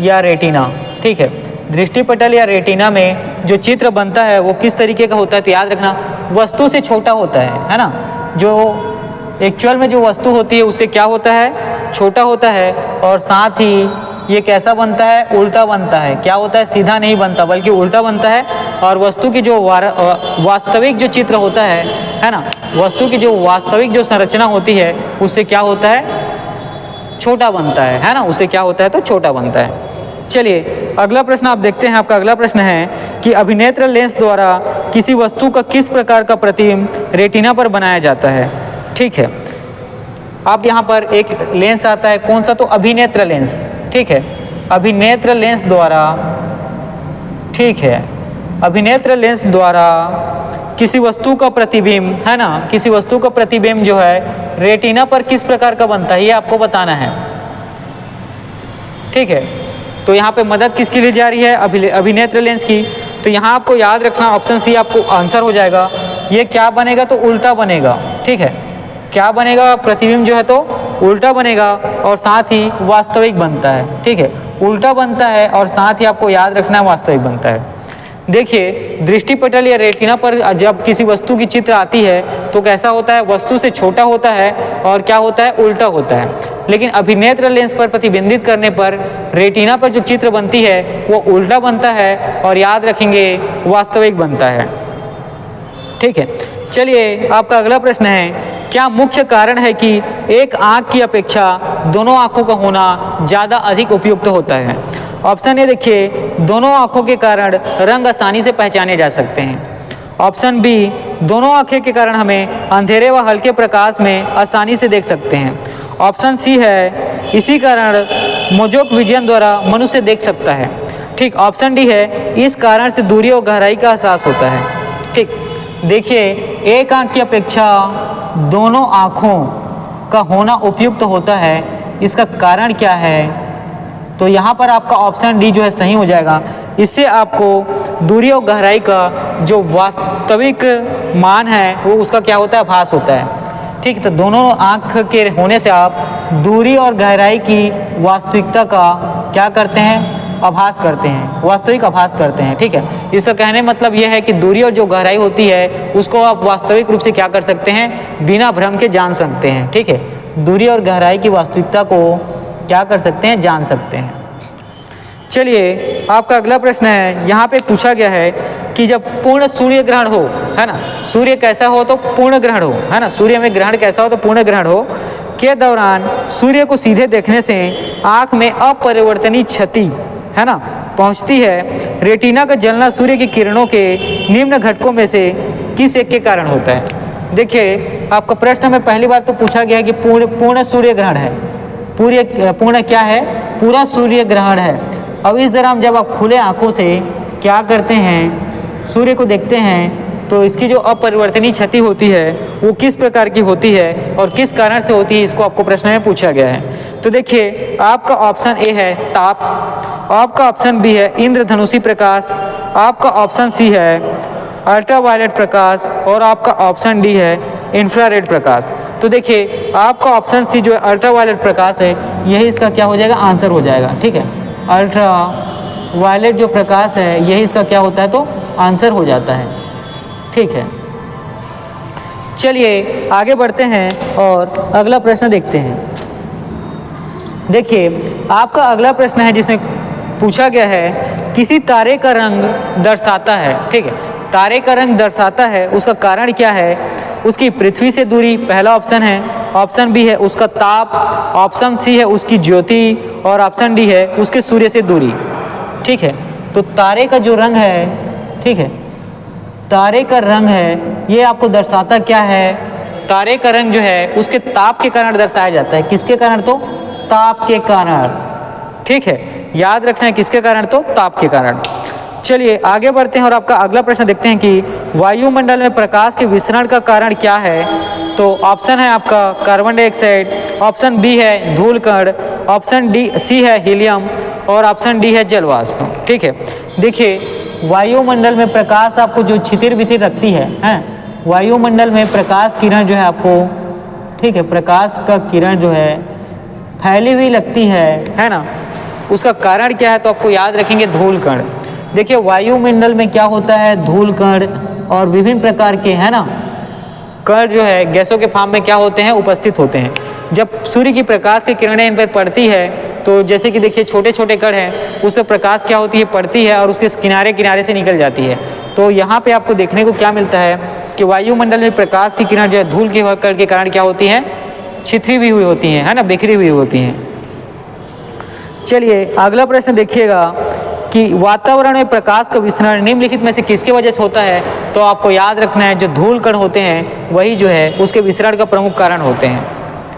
या रेटिना, ठीक है। दृष्टिपटल या रेटिना में जो चित्र बनता है वो किस तरीके का होता है, तो याद रखना वस्तु से छोटा होता है ना, जो एक्चुअल में जो वस्तु होती है उससे क्या होता है, छोटा होता है। और साथ ही ये कैसा बनता है, उल्टा बनता है, क्या होता है, सीधा नहीं बनता बल्कि उल्टा बनता है। और वस्तु की जो वास्तविक जो चित्र होता है ना, वस्तु की जो वास्तविक जो संरचना होती है उससे क्या होता है, छोटा बनता है ना, उससे क्या होता है, तो छोटा बनता है। चलिए अगला प्रश्न आप देखते हैं। आपका अगला प्रश्न है कि अभिनेत्र लेंस द्वारा किसी वस्तु का किस प्रकार का प्रतिबिंब रेटिना पर बनाया जाता है, ठीक है। आप यहाँ पर एक लेंस आता है, कौन सा, तो अभिनेत्र लेंस, ठीक है। अभिनेत्र लेंस द्वारा, ठीक है, अभिनेत्र लेंस द्वारा किसी वस्तु का प्रतिबिंब, है ना, किसी वस्तु का प्रतिबिंब जो है रेटिना पर किस प्रकार का बनता है, ये आपको बताना है, ठीक है। तो यहाँ पे मदद किसकी ली जा रही है, अभिनेत्र लेंस की। तो यहाँ आपको याद रखना ऑप्शन सी आपको आंसर हो जाएगा। ये क्या बनेगा, तो उल्टा बनेगा, ठीक है। क्या बनेगा, प्रतिबिंब जो है तो उल्टा बनेगा और साथ ही वास्तविक बनता है, ठीक है, उल्टा बनता है और साथ ही आपको याद रखना वास्तविक बनता है। देखिए दृष्टिपटल या रेटिना पर जब किसी वस्तु की चित्र आती है तो कैसा होता है, वस्तु से छोटा होता है और क्या होता है, उल्टा होता है। लेकिन अभिनेत्र लेंस पर प्रतिबिंबित करने पर रेटिना पर जो चित्र बनती है वो उल्टा बनता है और याद रखेंगे वास्तविक बनता है, ठीक है। चलिए आपका अगला प्रश्न है, क्या मुख्य कारण है कि एक आंख की अपेक्षा दोनों आंखों का होना ज़्यादा अधिक उपयुक्त होता है। ऑप्शन ए देखिए, दोनों आंखों के कारण रंग आसानी से पहचाने जा सकते हैं। ऑप्शन बी, दोनों आंखें के कारण हमें अंधेरे व हल्के प्रकाश में आसानी से देख सकते हैं। ऑप्शन सी है, इसी कारण मोजोक विजन द्वारा मनुष्य देख सकता है, ठीक। ऑप्शन डी है, इस कारण से दूरी और गहराई का एहसास होता है, ठीक। देखिए एक आंख की अपेक्षा दोनों आँखों का होना उपयुक्त होता है, इसका कारण क्या है, तो यहाँ पर आपका ऑप्शन डी जो है सही हो जाएगा। इससे आपको दूरी और गहराई का जो वास्तविक मान है वो उसका क्या होता है, आभास होता है। ठीक, तो दोनों आँख के होने से आप दूरी और गहराई की वास्तविकता का क्या करते हैं, आभास करते हैं, वास्तविक आभास करते हैं। ठीक है, इसका कहने मतलब यह है कि दूरी और जो गहराई होती है उसको आप वास्तविक रूप से क्या कर सकते हैं, बिना भ्रम के जान सकते हैं। ठीक है, दूरी और गहराई की वास्तविकता को क्या कर सकते हैं, जान सकते हैं। चलिए आपका अगला प्रश्न है, यहाँ पे पूछा गया है कि जब पूर्ण सूर्य ग्रहण हो, है ना, सूर्य कैसा हो तो पूर्ण ग्रहण हो, है ना, सूर्य में ग्रहण कैसा हो तो पूर्ण ग्रहण हो के दौरान सूर्य को सीधे देखने से आँख में अपरिवर्तनीय क्षति, है ना, पहुंचती है। रेटिना का जलना सूर्य की किरणों के निम्न घटकों में से किस एक के कारण होता है। देखिए आपका प्रश्न में पहली बार तो पूछा गया है कि पूर्ण सूर्य ग्रहण है, पूर्ण क्या है, पूरा सूर्य ग्रहण है। अब इस दौरान जब आप खुले आंखों से क्या करते हैं, सूर्य को देखते हैं, तो इसकी जो अपरिवर्तनीय क्षति होती है वो किस प्रकार की होती है और किस कारण से होती है, इसको आपको प्रश्न में पूछा गया है। तो देखिए आपका ऑप्शन ए है ताप, आपका ऑप्शन बी है इंद्रधनुषी प्रकाश, आपका ऑप्शन सी है अल्ट्रावायलेट प्रकाश और आपका ऑप्शन डी है इंफ्रारेड प्रकाश। तो देखिए आपका ऑप्शन सी जो है अल्ट्रावायलेट प्रकाश है, यही इसका क्या हो जाएगा, आंसर हो जाएगा। ठीक है, अल्ट्रावायलेट जो प्रकाश है यही इसका क्या होता है, तो आंसर हो जाता है। ठीक है, चलिए आगे बढ़ते हैं और अगला प्रश्न देखते हैं। देखिए आपका अगला प्रश्न है जिसमें पूछा गया है किसी तारे का रंग दर्शाता है। ठीक है, तारे का रंग दर्शाता है, उसका कारण क्या है, उसकी पृथ्वी से दूरी पहला ऑप्शन है, ऑप्शन बी है उसका ताप, ऑप्शन सी है उसकी ज्योति और ऑप्शन डी है उसके सूर्य से दूरी। ठीक है, तो तारे का जो रंग है, ठीक है, तारे का रंग है ये आपको दर्शाता क्या है, तारे का रंग जो है उसके ताप के कारण दर्शाया जाता है। किसके कारण, तो ताप के कारण। ठीक है, याद रखना है किसके कारण, तो ताप के कारण। चलिए आगे बढ़ते हैं और आपका अगला प्रश्न देखते हैं कि वायुमंडल में प्रकाश के विसरण का कारण क्या है। तो ऑप्शन है आपका कार्बन डाइऑक्साइड, ऑप्शन बी है धूल कण, ऑप्शन डी सी है हीलियम और ऑप्शन डी है जल वाष्प। ठीक है, देखिए वायुमंडल में प्रकाश आपको जो छितिर बिथिर रखती है, वायुमंडल में प्रकाश किरण जो है आपको, ठीक है, प्रकाश का किरण जो है फैली हुई लगती है ना, उसका कारण क्या है, तो आपको याद रखेंगे धूल कण। देखिए वायुमंडल में क्या होता है, धूल कण और विभिन्न प्रकार के, है ना, कण जो है गैसों के फॉर्म में क्या होते हैं, उपस्थित होते हैं। जब सूर्य की प्रकाश की किरणें इन पर पड़ती है तो जैसे कि देखिए छोटे छोटे कण हैं, उससे प्रकाश क्या होती है, पड़ती है और उसके किनारे किनारे से निकल जाती है। तो यहाँ पे आपको देखने को क्या मिलता है कि वायुमंडल में प्रकाश की किरण जो है धूल के कण के कारण क्या होती हैं, छितरी हुई होती हैं, है ना, बिखरी हुई होती हैं। चलिए अगला प्रश्न देखिएगा कि वातावरण में प्रकाश का विसरण निम्नलिखित में से किसके वजह से होता है। तो आपको याद रखना है जो धूल कण होते हैं वही जो है उसके विसरण का प्रमुख कारण होते हैं।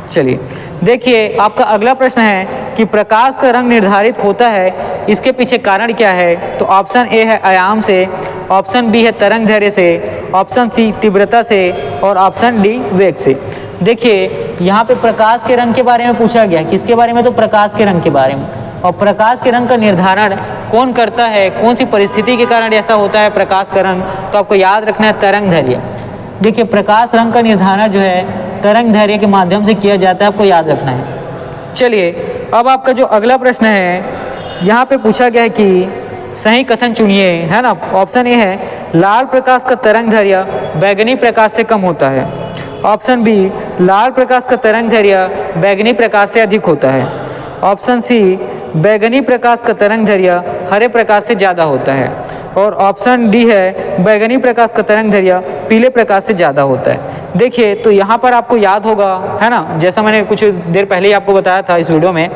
चलिए देखिए आपका अगला प्रश्न है कि प्रकाश का रंग निर्धारित होता है, इसके पीछे कारण क्या है। तो ऑप्शन ए है आयाम से, ऑप्शन बी है तरंग दैर्ध्य से, ऑप्शन सी तीव्रता से और ऑप्शन डी वेग से। देखिए यहाँ पे प्रकाश के रंग के बारे में पूछा गया, किसके बारे में, तो प्रकाश के रंग के बारे में। और प्रकाश के रंग का निर्धारण कौन करता है, कौन सी परिस्थिति के कारण ऐसा होता है प्रकाश का रंग, तो आपको याद रखना है तरंग दैर्ध्य। देखिए प्रकाश रंग का निर्धारण जो है तरंग दैर्ध्य के माध्यम से किया जाता है, आपको याद रखना है। चलिए अब आपका जो अगला प्रश्न है यहाँ पे पूछा गया है कि सही कथन चुनिए, है ना। ऑप्शन ए है लाल प्रकाश का तरंग दैर्ध्य बैंगनी प्रकाश से कम होता है, ऑप्शन बी लाल प्रकाश का तरंग दैर्ध्य बैंगनी प्रकाश से अधिक होता है, ऑप्शन सी बैंगनी प्रकाश का तरंग दैर्ध्य हरे प्रकाश से ज़्यादा होता है और ऑप्शन डी है बैंगनी प्रकाश का तरंग दैर्ध्य पीले प्रकाश से ज़्यादा होता है। देखिए तो यहाँ पर आपको याद होगा, है ना, जैसा मैंने कुछ देर पहले ही आपको बताया था इस वीडियो में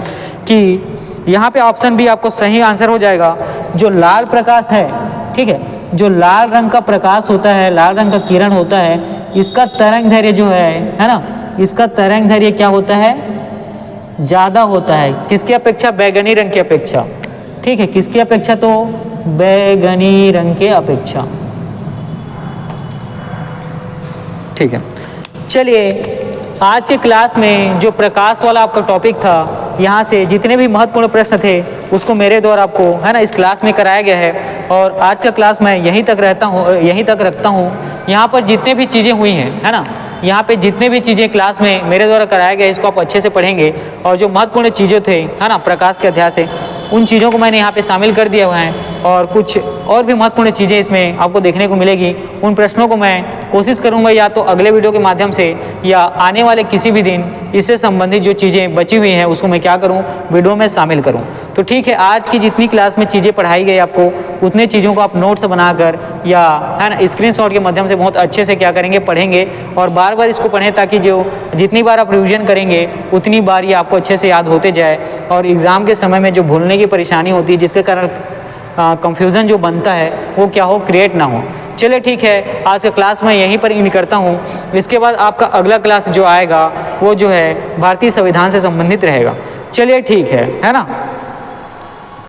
कि यहाँ पे ऑप्शन बी आपको सही आंसर हो जाएगा। जो लाल प्रकाश है, ठीक है, जो लाल रंग का प्रकाश होता है, लाल रंग का किरण होता है, इसका तरंग दैर्ध्य जो है ना, इसका तरंग दैर्ध्य क्या होता है, ज़्यादा होता है। किसकी अपेक्षा, बैंगनी रंग की अपेक्षा। ठीक है, किसकी अपेक्षा, तो बैंगनी रंग के अपेक्षा। ठीक है, चलिए आज के क्लास में जो प्रकाश वाला आपका टॉपिक था, यहाँ से जितने भी महत्वपूर्ण प्रश्न थे उसको मेरे द्वारा आपको, है ना, इस क्लास में कराया गया है। और आज का क्लास मैं यहीं तक रखता हूँ। यहाँ पर जितने भी चीज़ें हुई हैं, है ना, यहाँ पे जितने भी चीज़ें क्लास में मेरे द्वारा कराया गया इसको आप अच्छे से पढ़ेंगे, और जो महत्वपूर्ण चीज़ें थे, है ना, प्रकाश के अध्याय से, उन चीज़ों को मैंने यहाँ पे शामिल कर दिया हुआ है, और कुछ और भी महत्वपूर्ण चीज़ें इसमें आपको देखने को मिलेगी। उन प्रश्नों को मैं कोशिश करूँगा या तो अगले वीडियो के माध्यम से या आने वाले किसी भी दिन इससे संबंधित जो चीज़ें बची हुई हैं उसको मैं क्या करूँ, वीडियो में शामिल करूँ। तो ठीक है, आज की जितनी क्लास में चीज़ें पढ़ाई गई आपको, उतने चीज़ों को आप नोट्स बनाकर या, है ना, स्क्रीनशॉट के माध्यम से बहुत अच्छे से क्या करेंगे, पढ़ेंगे, और बार बार इसको पढ़ें ताकि जो जितनी बार आप रिविजन करेंगे उतनी बार ये आपको अच्छे से याद होते जाए, और एग्ज़ाम के समय में जो भूलने की परेशानी होती है, जिसके कारण कंफ्यूजन जो बनता है वो क्या हो, क्रिएट ना हो। चलिए ठीक है, आज का क्लास मैं यहीं पर इन करता हूँ। इसके बाद आपका अगला क्लास जो आएगा वो जो है भारतीय संविधान से संबंधित रहेगा। चलिए ठीक है ना।